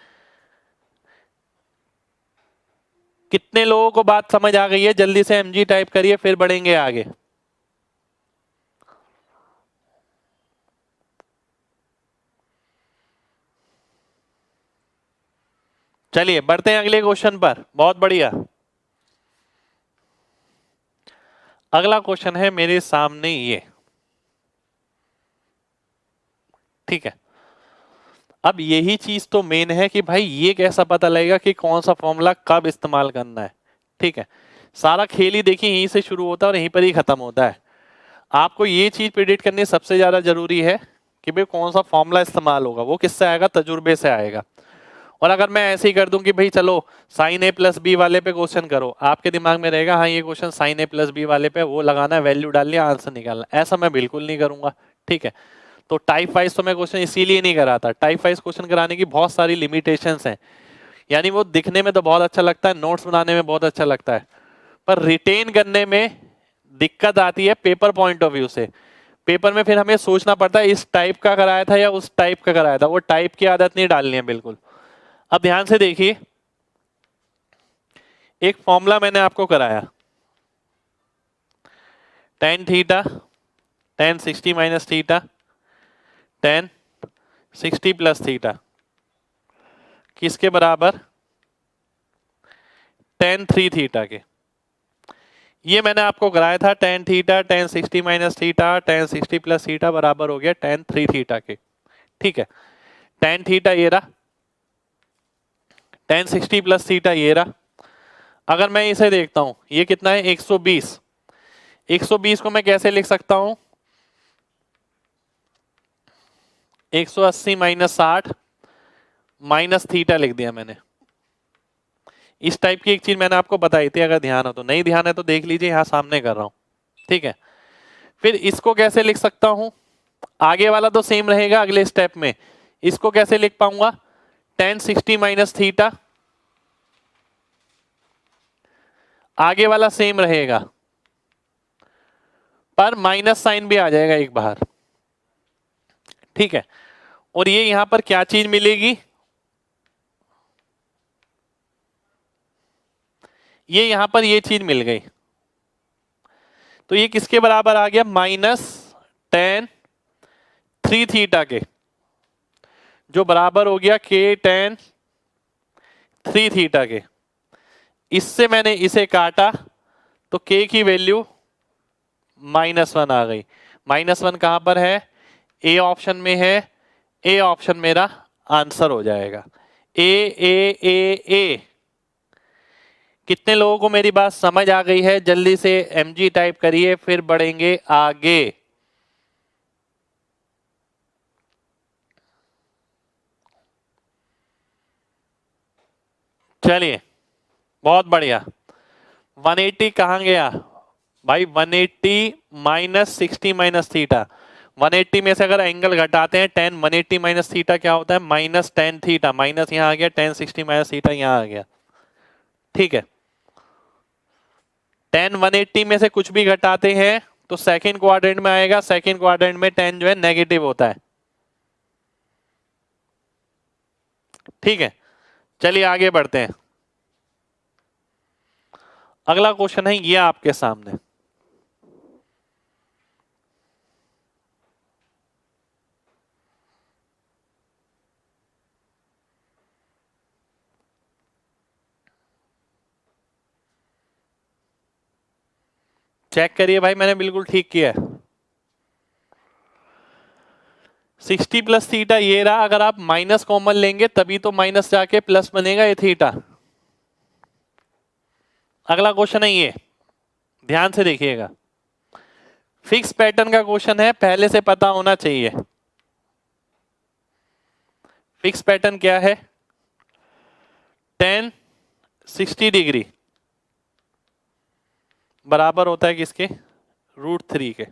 A: कितने लोगों को बात समझ आ गई है? जल्दी से mg टाइप करिए, फिर बढ़ेंगे आगे। चलिए बढ़ते हैं अगले क्वेश्चन पर। बहुत बढ़िया, अगला क्वेश्चन है मेरे सामने ये, ठीक है। अब यही चीज तो मेन है कि भाई ये कैसा पता लगेगा कि कौन सा फॉर्मूला कब इस्तेमाल करना है। ठीक है, सारा खेल ही देखिए यहीं से शुरू होता है और यहीं पर ही खत्म होता है। आपको ये चीज प्रिडिक्ट करनी सबसे ज्यादा जरूरी है कि भाई कौन सा फॉर्मूला इस्तेमाल होगा। वो किससे आएगा? तजुर्बे से आएगा। और अगर मैं ऐसे ही कर दूं कि भाई चलो साइन ए प्लस बी वाले पे क्वेश्चन करो, आपके दिमाग में रहेगा हाँ ये question sign A plus B वाले पे, वो लगाना है, वैल्यू डाल लिया, आंसर निकालना। ऐसा मैं बिल्कुल नहीं करूंगा। ठीक है, तो टाइप वाइज तो मैं क्वेश्चन इसीलिए नहीं कराता। टाइप वाइज क्वेश्चन कराने की बहुत सारी लिमिटेशंस हैं, यानी वो दिखने में तो बहुत अच्छा लगता है, नोट्स बनाने में बहुत अच्छा लगता है, पर रिटेन करने में दिक्कत आती है पेपर पॉइंट ऑफ व्यू से। पेपर में फिर हमें सोचना पड़ता है इस टाइप का कराया था या उस टाइप का कराया था, वो टाइप की आदत नहीं डालनी है बिल्कुल। अब ध्यान से देखिए, एक फॉर्मूला मैंने आपको कराया, tan theta tan 60 minus theta tan 60 plus theta किसके बराबर? tan 3 थीटा के। ये मैंने आपको कराया था tan theta tan 60 minus theta tan 60 plus theta बराबर हो गया tan 3 थीटा के। ठीक है, tan थीटा ये रहा, tan 60 प्लस थीटा ये रहा। अगर मैं इसे देखता हूं, ये कितना है 120। 120 को मैं कैसे लिख सकता हूं, 180 माइनस 60 माइनस थीटा लिख दिया मैंने। इस टाइप की एक चीज मैंने आपको बताई थी, अगर ध्यान हो तो, नहीं ध्यान है तो देख लीजिए, यहां सामने कर रहा हूं। ठीक है, फिर इसको कैसे लिख सकता हूं, आगे वाला तो सेम रहेगा अगले स्टेप में। इसको कैसे लिख पाऊंगा, tan 60 माइनस थीटा, आगे वाला सेम रहेगा पर माइनस साइन भी आ जाएगा एक बाहर। ठीक है, और ये यहां पर क्या चीज मिलेगी, ये यहां पर ये चीज मिल गई। तो ये किसके बराबर आ गया, माइनस tan 3 थीटा के, जो बराबर हो गया k tan 3 थीटा के। इससे मैंने इसे काटा तो k की वैल्यू -1 आ गई। -1 कहां पर है, ए ऑप्शन में है, ए ऑप्शन मेरा आंसर हो जाएगा। ए ए ए ए। कितने लोगों को मेरी बात समझ आ गई है, जल्दी से mg टाइप करिए, फिर बढ़ेंगे आगे। चलिए, बहुत बढ़िया। 180 कहां गया भाई, 180 माइनस 60 माइनस थीटा। 180 में से अगर एंगल घटाते हैं tan 180 माइनस थीटा क्या होता है, माइनस tan थीटा, माइनस यहां आ गया tan 60 माइनस थीटा यहां आ गया। ठीक है, tan 180 में से कुछ भी घटाते हैं तो सेकंड क्वाड्रेंट में आएगा, सेकंड क्वाड्रेंट में tan जो है नेगेटिव होता है। ठीक है, चलिए आगे बढ़ते हैं। अगला क्वेश्चन है ये आपके सामने, चेक करिए भाई, मैंने बिल्कुल ठीक किया है। 60 प्लस थीटा ये रहा, अगर आप माइनस कॉमन लेंगे तभी तो माइनस जाके प्लस बनेगा ये थीटा। अगला क्वेश्चन है ये, ध्यान से देखिएगा, फिक्स पैटर्न का क्वेश्चन है, पहले से पता होना चाहिए। फिक्स पैटर्न क्या है, tan 60 डिग्री बराबर होता है किसके, √3 के।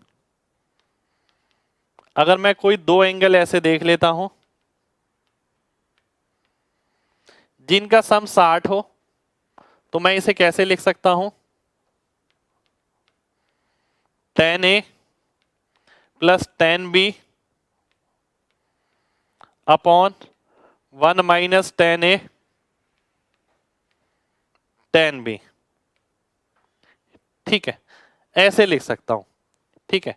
A: अगर मैं कोई दो एंगल ऐसे देख लेता हूं जिनका सम 60 हो, तो मैं इसे कैसे लिख सकता हूं, tan A plus tan B upon 1 minus tan A tan B। ठीक है, ऐसे लिख सकता हूं। ठीक है,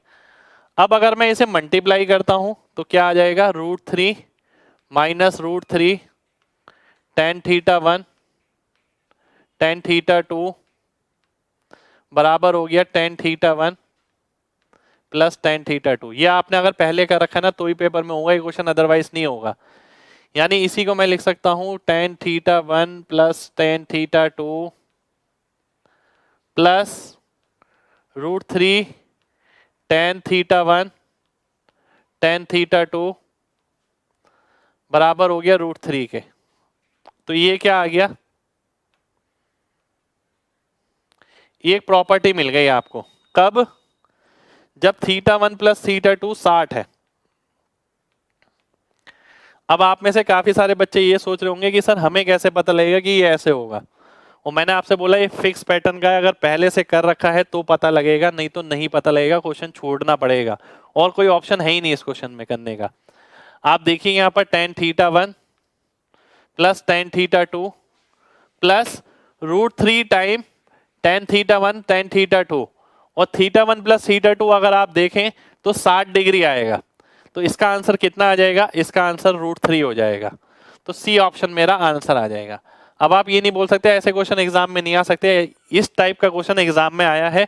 A: अब अगर मैं इसे मल्टीप्लाई करता हूं तो क्या आ जाएगा, √3 minus √3 tan theta 1 tan theta 2 बराबर हो गया tan theta 1 plus tan theta 2। ये आपने अगर पहले कर रखा है ना तो ही पेपर में होगा ये क्वेश्चन, अदरवाइज नहीं होगा। यानी इसी को मैं लिख सकता हूं tan theta 1 plus tan theta 2 plus √3 tan theta 1 tan theta 2 बराबर हो गया √3 के। तो ये क्या आ गया, ये एक प्रॉपर्टी मिल गई आपको, कब, जब थीटा 1 प्लस थीटा 2 60 है। अब आप में से काफी सारे बच्चे ये सोच रहे होंगे कि सर हमें कैसे पता लगेगा कि ये ऐसे होगा। और मैंने आपसे बोला ये फिक्स पैटर्न का है, अगर पहले से कर रखा है तो पता लगेगा, नहीं तो नहीं पता लगेगा, क्वेश्चन छोड़ना पड़ेगा। और कोई ऑप्शन है ही नहीं इस क्वेश्चन में करने का। आप देखिए यहाँ पर tan theta 1 plus tan theta 2 plus √3 time tan theta 1 tan theta 2, और थीटा 1 प्लस थीटा 2 अगर आप देखें तो 60 डिग्री आएगा। तो इसका आंसर कितना आ जाएगा, इसका आंसर √3 हो जाएगा। तो सी ऑप्शन मेरा आंसर आ जाएगा। अब आप ये नहीं बोल सकते ऐसे क्वेश्चन एग्जाम में नहीं आ सकते, इस टाइप का क्वेश्चन एग्जाम में आया है।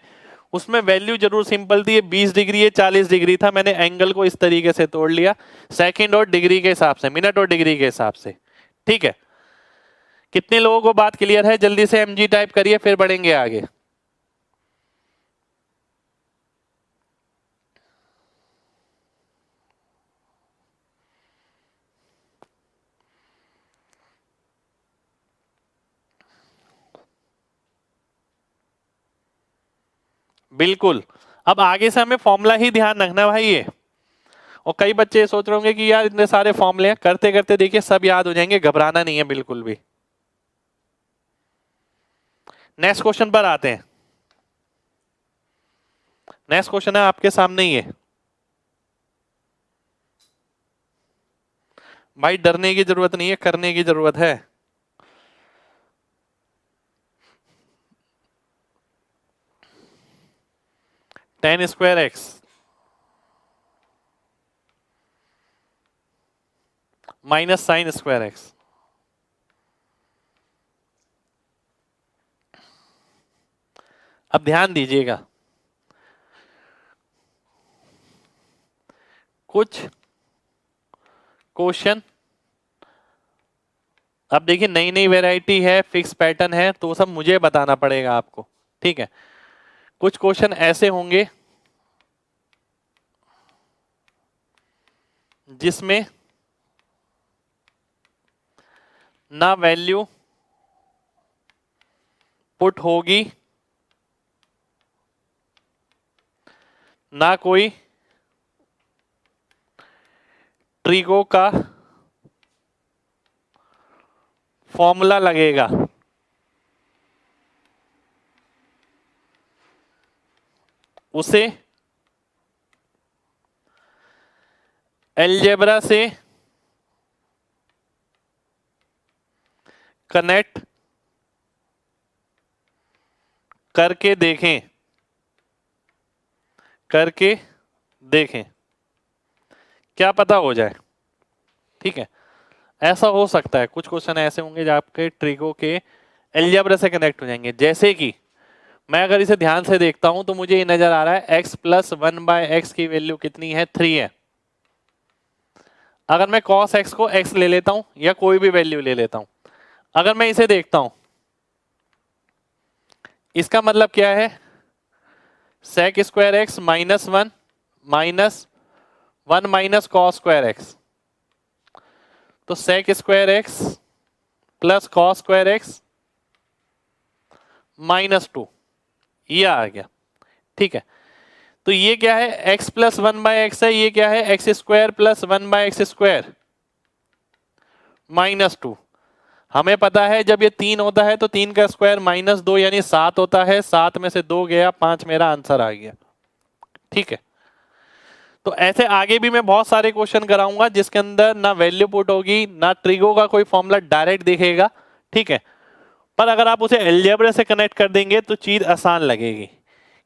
A: उसमें वैल्यू जरूर सिंपल थी, 20 डिग्री है 40 डिग्री था, मैंने एंगल को इस तरीके से तोड़ लिया, सेकंड और डिग्री के हिसाब से, मिनट और डिग्री के हिसाब से। ठीक है, कितने लोगों को बात क्लियर है? जल्दी से mg टाइप करिए फिर बढ़ेंगे आगे। बिल्कुल, अब आगे से हमें फॉर्मूला ही ध्यान रखना है भाई ये। और कई बच्चे सोच रहे होंगे कि यार इतने सारे फॉर्मूले हैं, करते करते देखिए सब याद हो जाएंगे, घबराना नहीं है बिल्कुल भी। नेक्स्ट क्वेश्चन पर आते हैं। नेक्स्ट क्वेश्चन है आपके सामने ही है भाई, डरने की जरूरत नहीं है, करने की जरूरत है। Ten square X minus sine square x. अब ध्यान दीजिएगा, कुछ क्वेश्चन, अब देखिए नई नई वैरायटी है, फिक्स पैटर्न है, तो सब मुझे बताना पड़ेगा आपको। ठीक है, कुछ क्वेश्चन ऐसे होंगे जिसमें ना वैल्यू पुट होगी, ना कोई ट्रिगो का फॉर्मूला लगेगा। उसे अलजेब्रा से कनेक्ट करके देखें, करके देखें, क्या पता हो जाए। ठीक है, ऐसा हो सकता है, कुछ क्वेश्चन ऐसे होंगे जो आपके ट्रिगो के अलजेब्रा से कनेक्ट हो जाएंगे। जैसे कि मैं अगर इसे ध्यान से देखता हूं तो मुझे ये नजर आ रहा है x प्लस 1/x की वैल्यू कितनी है? 3 है। अगर मैं cos x को x ले लेता हूं या कोई भी वैल्यू ले लेता हूं, अगर मैं इसे देखता हूं, इसका मतलब क्या है? sec square X minus 1 minus 1 minus cos square x, तो sec square x plus cos square x -2, ये आ गया। ठीक है, तो ये क्या है? x प्लस 1/x है, ये क्या है? X square plus 1/x square -2। हमें पता है जब ये 3 होता है तो 3 का स्क्वायर -2 यानी 7 होता है, 7 में से 2 गया, 5 मेरा आंसर आ गया। ठीक है, तो ऐसे आगे भी मैं बहुत सारे क्वेश्चन कराऊंगा जिसके अंदर ना वैल्यू पुट होगी, ना ट्रिगो का कोई फॉर्मूला डायरेक्ट दिखेगा। ठीक है, पर अगर आप उसे अलजेब्रा से कनेक्ट कर देंगे तो चीज आसान लगेगी।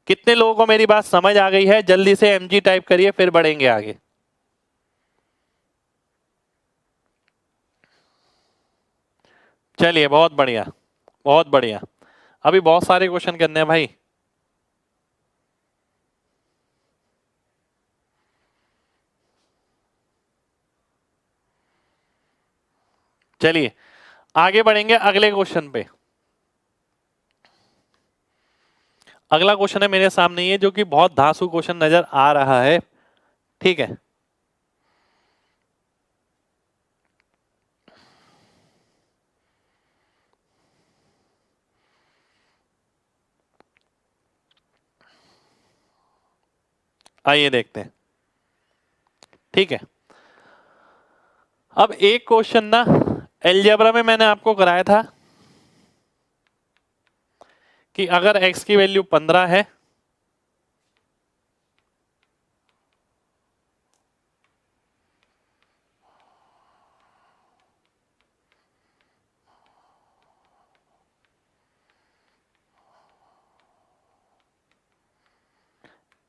A: कितने लोगों को मेरी बात समझ आ गई है? जल्दी से mg टाइप करिए फिर बढ़ेंगे आगे। चलिए, बहुत बढ़िया, बहुत बढ़िया। अभी बहुत सारे क्वेश्चन करने हैं भाई। चलिए आगे बढ़ेंगे अगले क्वेश्चन पे। अगला क्वेश्चन है मेरे सामने ये, जो कि बहुत धांसू क्वेश्चन नजर आ रहा है। ठीक है, आइए देखते हैं। ठीक है, अब एक क्वेश्चन ना अलजेब्रा में मैंने आपको कराया था कि अगर x की वैल्यू 15 है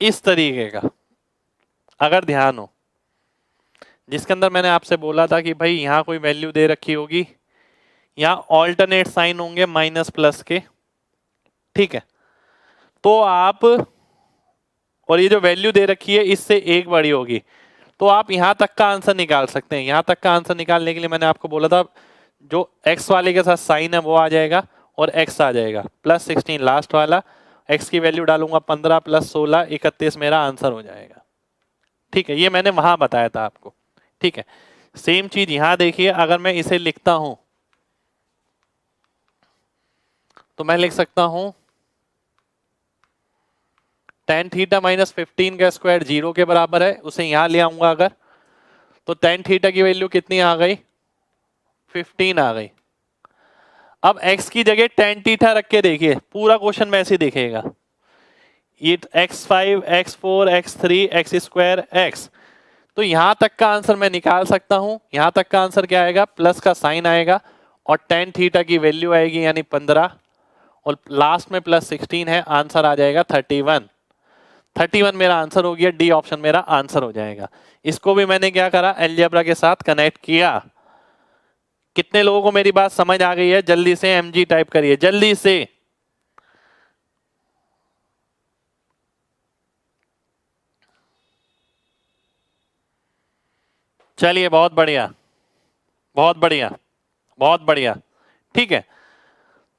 A: इस तरीके का, अगर ध्यान हो, जिसके अंदर मैंने आपसे बोला था कि भाई यहां कोई वैल्यू दे रखी होगी यहाँ ऑल्टरनेट साइन होंगे माइनस प्लस के, ठीक है। तो आप, और ये जो वैल्यू दे रखी है इससे एक बड़ी होगी, तो आप यहां तक का आंसर निकाल सकते हैं। यहां तक का आंसर निकालने के लिए मैंने आपको बोला था जो x वाले के साथ साइन है वो आ जाएगा और x आ जाएगा, +16 लास्ट वाला, x की वैल्यू डालूंगा 15 + 16 31 मेरा आंसर हो जाएगा, ठीक है। ये मैंने वहां बताया था आपको, ठीक है। सेम चीज यहां देखिए, अगर मैं इसे लिखता हूं तो मैं लिख सकता हूं tan थीटा -15 का स्क्वायर 0 के बराबर है, उसे यहां ले आऊंगा अगर, तो tan थीटा की वैल्यू कितनी आ गई, 15 आ गई। अब x की जगह tan थीटा रख के देखिए, पूरा क्वेश्चन वैसे ही दिखेगा, ये x5 x4 x3 x square x, तो यहां तक का आंसर मैं निकाल सकता हूं। यहां तक का आंसर क्या आएगा, प्लस का साइन आएगा और tan थीटा की वैल्यू आएगी यानी 15, और लास्ट में +16 है, आंसर आ जाएगा 31। 31 मेरा आंसर हो गया, डी ऑप्शन मेरा आंसर हो जाएगा। इसको भी मैंने क्या करा, अलजेब्रा के साथ कनेक्ट किया। कितने लोगों को मेरी बात समझ आ गई है? जल्दी से mg टाइप करिए, जल्दी से। चलिए, बहुत बढ़िया, बहुत बढ़िया, बहुत बढ़िया, ठीक है।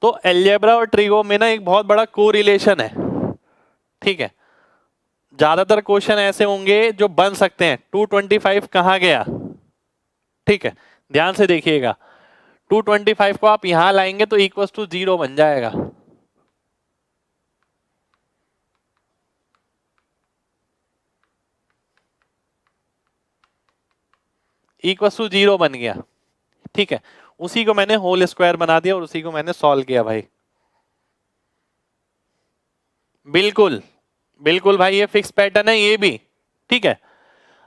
A: तो अलजेब्रा और ट्रिगो में ना एक बहुत बड़ा कोरिलेशन है, ठीक है। ज्यादातर क्वेश्चन ऐसे होंगे जो बन सकते हैं। 225 कहां गया, ठीक है, ध्यान से देखिएगा। 225 को आप यहां लाएंगे तो इक्वल टू 0 बन जाएगा, इक्वल टू 0 बन गया, ठीक है। उसी को मैंने होल स्क्वायर बना दिया और उसी को मैंने सॉल्व किया भाई। बिल्कुल बिल्कुल भाई, ये फिक्स पैटर्न है ये भी, ठीक है।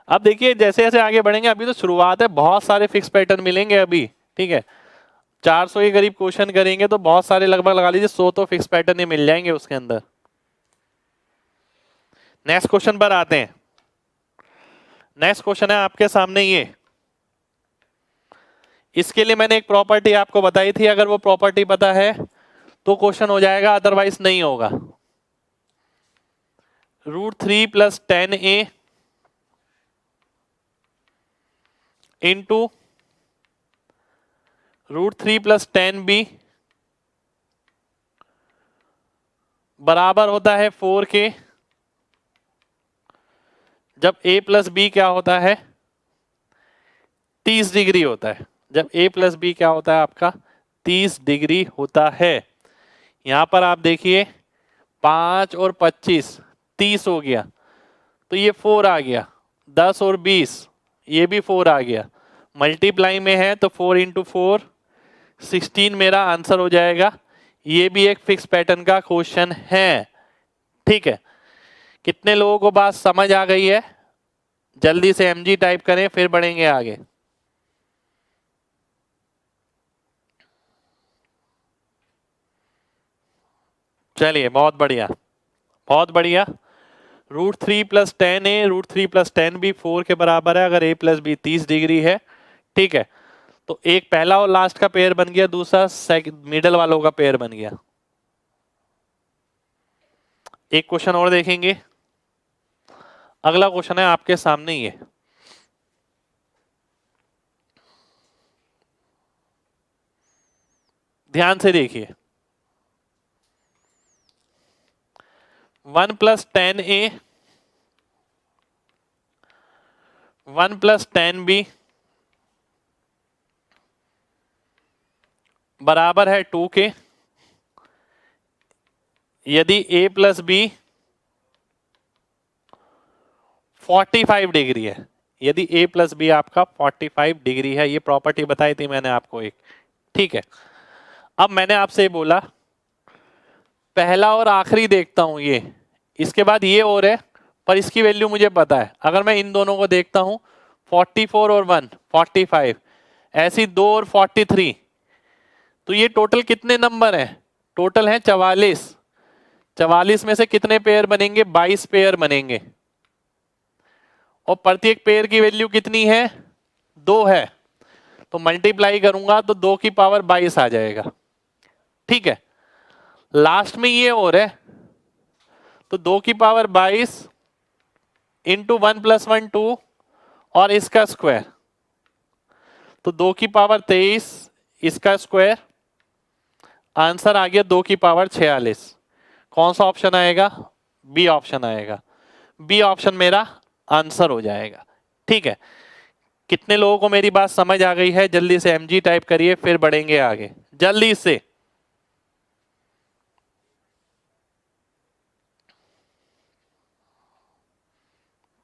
A: अब देखिए जैसे जैसे आगे बढ़ेंगे, अभी तो शुरुआत है, बहुत सारे फिक्स पैटर्न मिलेंगे अभी, ठीक है। 400 के करीब क्वेश्चन करेंगे तो बहुत सारे, लगभग लगा लीजिए 100 तो फिक्स पैटर्न ही मिल जाएंगे उसके अंदर। नेक्स्ट क्वेश्चन पर आते हैं। नेक्स्ट क्वेश्चन है आपके सामने ये। इसके लिए मैंने एक प्रॉपर्टी आपको बताई थी, अगर वो प्रॉपर्टी पता है तो क्वेश्चन हो जाएगा, अदरवाइज नहीं होगा। √3 + 10a इंटू √3 + 10b बराबर होता है 4 के, जब a + b क्या होता है, 30 डिग्री होता है। जब a + b क्या होता है आपका, 30 डिग्री होता है। यहां पर आप देखिए 5 और 25 30 हो गया, तो ये 4 आ गया। 10 और 20 ये भी 4 आ गया, मल्टीप्लाई में है तो 4 × 4 16 मेरा आंसर हो जाएगा। ये भी एक फिक्स पैटर्न का क्वेश्चन है, ठीक है। कितने लोगों को बात समझ आ गई है? जल्दी से mg टाइप करें, फिर बढ़ेंगे आगे। चलिए, बहुत बढ़िया, बहुत बढ़िया। √3 + 10a √3 + 10b 4 के बराबर है, अगर a + b 30 डिग्री है, ठीक है। तो एक पहला और लास्ट का पेयर बन गया, दूसरा मिडल वालों का पेयर बन गया। एक क्वेश्चन और देखेंगे। अगला क्वेश्चन है आपके सामने ये। ध्यान से देखिए, 1 + 10a 1 + 10b बराबर है 2 के, यदि a + b 45 डिग्री है। यदि a + b आपका 45 डिग्री है, ये प्रॉपर्टी बताई थी मैंने आपको एक, ठीक है। अब मैंने आपसे बोला पहला और आखिरी देखता हूं ये, इसके बाद ये और है, पर इसकी वैल्यू मुझे पता है। अगर मैं इन दोनों को देखता हूं, 44 और 1 45, ऐसी 2 और 43, तो ये टोटल कितने नंबर हैं? टोटल है 44। 44 में से कितने पेयर बनेंगे? 22 पेयर बनेंगे, और प्रत्येक पेयर की वैल्यू कितनी है? 2 है। तो मल्टीप्लाई करूंगा तो 2 की पावर 22 आ जाएगा। ठीक है, लास्ट में ये और है तो 2 की पावर 22 इंटू 1 + 1 2 और इसका स्क्वायर, तो 2 की पावर 23 इसका स्क्वायर, आंसर आ गया 2 की पावर 46। कौन सा ऑप्शन आएगा? बी ऑप्शन आएगा। बी ऑप्शन मेरा आंसर हो जाएगा। ठीक है, कितने लोगों को मेरी बात समझ आ गई है? जल्दी से mg टाइप करिए, फिर बढ़ेंगे आगे जल्दी से।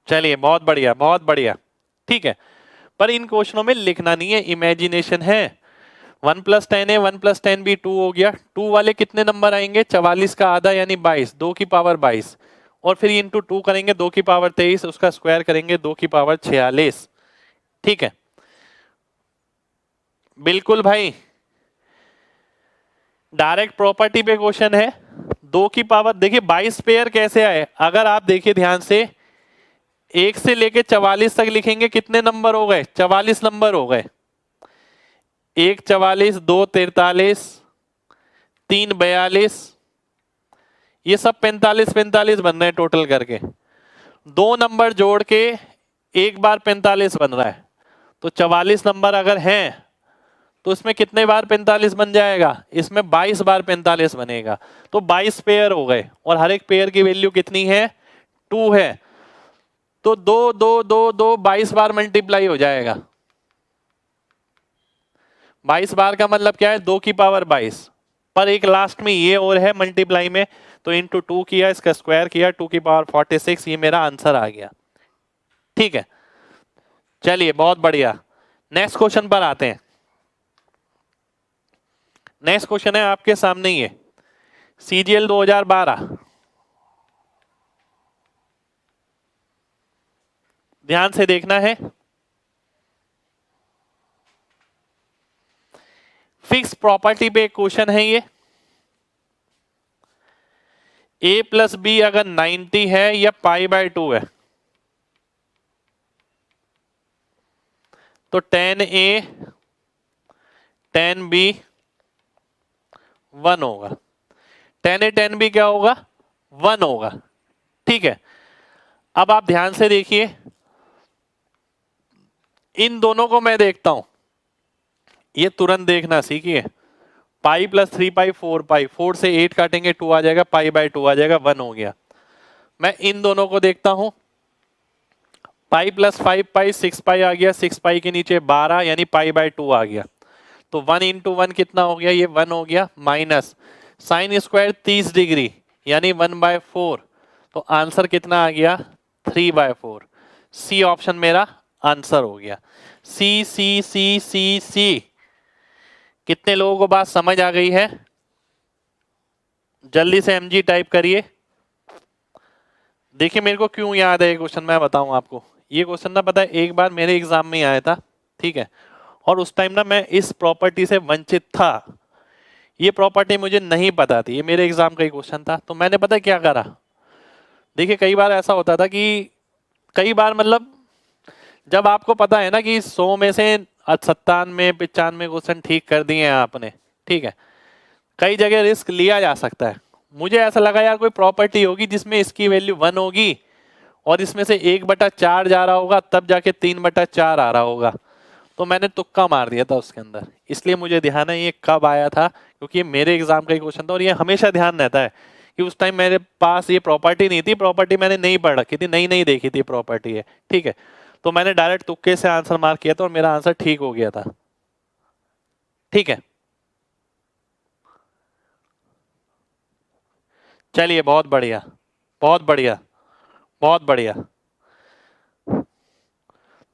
A: चलिए, बहुत बढ़िया बहुत बढ़िया। ठीक है, पर इन क्वेश्चनों में लिखना नहीं है, इमेजिनेशन है। 1 + 10 है, 1 + 10 भी 2 हो गया। 2 वाले कितने नंबर आएंगे? 44 का आधा यानी 22, 2 की पावर 22 और फिर इंटू 2 करेंगे 2 की पावर 23, उसका स्क्वायर करेंगे 2 की पावर 46। ठीक है, बिल्कुल भाई, डायरेक्ट प्रॉपर्टी पे क्वेश्चन है। 2 की पावर देखिए 22 पेयर कैसे आए, अगर आप देखिए ध्यान से 1 से लेके 44 तक लिखेंगे, कितने नंबर हो गए? 44 नंबर हो गए। 1 44, 2 43, 3 42, ये सब 45 45 बन रहे हैं टोटल करके। 2 नंबर जोड़ के एक बार 45 बन रहा है, तो 44 नंबर अगर हैं तो इसमें कितने बार 45 बन जाएगा? इसमें 22 बार 45 बनेगा। तो 22 पेयर हो गए और हर एक पेयर की वैल्यू कितनी है? 2 है। तो 2 2 2 2 22 बार मल्टीप्लाई हो जाएगा। 22 बार का मतलब क्या है? 2 की पावर 22। पर एक लास्ट में ये और है मल्टीप्लाई में, तो इंटू 2 किया, इसका स्क्वायर किया, 2 की पावर 46, ये मेरा आंसर आ गया। ठीक है, चलिए बहुत बढ़िया। नेक्स्ट क्वेश्चन पर आते हैं। नेक्स्ट क्वेश्चन है आपके सामने ही है, CGL 2012। ध्यान से देखना है। फिक्स प्रॉपर्टी पे क्वेश्चन है ये। a + b अगर 90 है या π/2 है तो tan a tan b 1 होगा। tan a tan b क्या होगा? 1 होगा। ठीक है, अब आप ध्यान से देखिए, इन दोनों को मैं देखता हूं, ये तुरंत देखना सीखिए। पाई + 3π 4π, 4 से 8 काटेंगे 2 आ जाएगा, π/2 आ जाएगा, 1 हो गया। मैं इन दोनों को देखता हूं, पाई + 5π 6π आ गया, 6π के नीचे 12 यानी π/2 आ गया। तो 1 × 1 कितना हो गया? ये 1 हो गया, माइनस साइन स्क्वायर 30 डिग्री यानी 1/4। तो आंसर कितना आ गया? 3/4। सी ऑप्शन मेरा आंसर हो गया। सी सी सी सी सी। कितने लोगों को बात समझ आ गई है? जल्दी से mg टाइप करिए। देखिए मेरे को क्यों याद है ये क्वेश्चन, मैं बताऊं आपको। ये क्वेश्चन ना पता है एक बार मेरे एग्जाम में आया था। ठीक है, और उस टाइम ना मैं इस प्रॉपर्टी से वंचित था। ये प्रॉपर्टी मुझे नहीं पता थी, ये मेरे एग्जाम का ही क्वेश्चन था। तो मैंने पता क्या करा, देखिए कई बार ऐसा होता था कि कई बार मतलब जब आपको पता है ना कि 100 में से 97 95 क्वेश्चन ठीक कर दिए हैं आपने, ठीक है, कई जगह रिस्क लिया जा सकता है। मुझे ऐसा लगा यार कोई प्रॉपर्टी होगी जिसमें इसकी वैल्यू 1 होगी और इसमें से 1/4 जा रहा होगा, तब जाके 3/4 आ रहा होगा। तो मैंने तुक्का मार दिया था उसके अंदर, इसलिए मुझे ध्यान है ये कब आया था, क्योंकि ये मेरे एग्जाम का ही क्वेश्चन था। और ये हमेशा ध्यान रहता है कि उस टाइम मेरे पास ये प्रॉपर्टी नहीं थी, प्रॉपर्टी मैंने नहीं पढ़ रखी थी, नई नई देखी थी प्रॉपर्टी है। ठीक है, तो मैंने डायरेक्ट तुक्के से आंसर मार्क किया था और मेरा आंसर ठीक हो गया था। ठीक है, चलिए बहुत बढ़िया बहुत बढ़िया बहुत बढ़िया।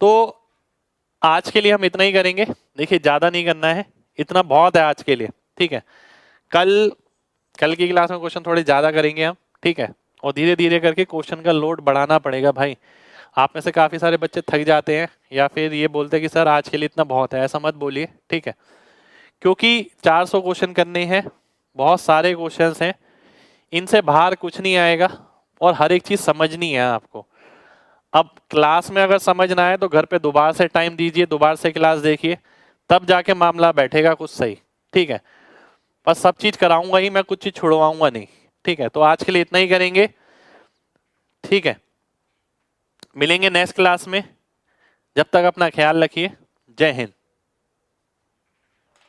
A: तो आज के लिए हम इतना ही करेंगे। देखिए ज्यादा नहीं करना है, इतना बहुत है आज के लिए। ठीक है, कल कल की क्लास में क्वेश्चन थोड़े ज्यादा करेंगे हम। ठीक है, और धीरे धीरे करके क्वेश्चन का लोड बढ़ाना पड़ेगा भाई। आप में से काफी सारे बच्चे थक जाते हैं या फिर ये बोलते हैं कि सर आज के लिए इतना बहुत है, ऐसा मत बोलिए। ठीक है, क्योंकि 400 क्वेश्चन करने हैं, बहुत सारे क्वेश्चंस हैं, इनसे बाहर कुछ नहीं आएगा और हर एक चीज समझनी है आपको। अब क्लास में अगर समझ ना आए तो घर पे दोबारा से टाइम दीजिए, दोबारा से क्लास देखिए, तब जाके मामला बैठेगा कुछ सही। ठीक है, बस सब चीज कराऊंगा ही मैं, कुछ चीज छुड़वाऊंगा नहीं। ठीक है, तो आज के लिए इतना ही करेंगे। ठीक है, मिलेंगे नेक्स्ट क्लास में, जब तक अपना ख्याल रखिए। जय हिंद।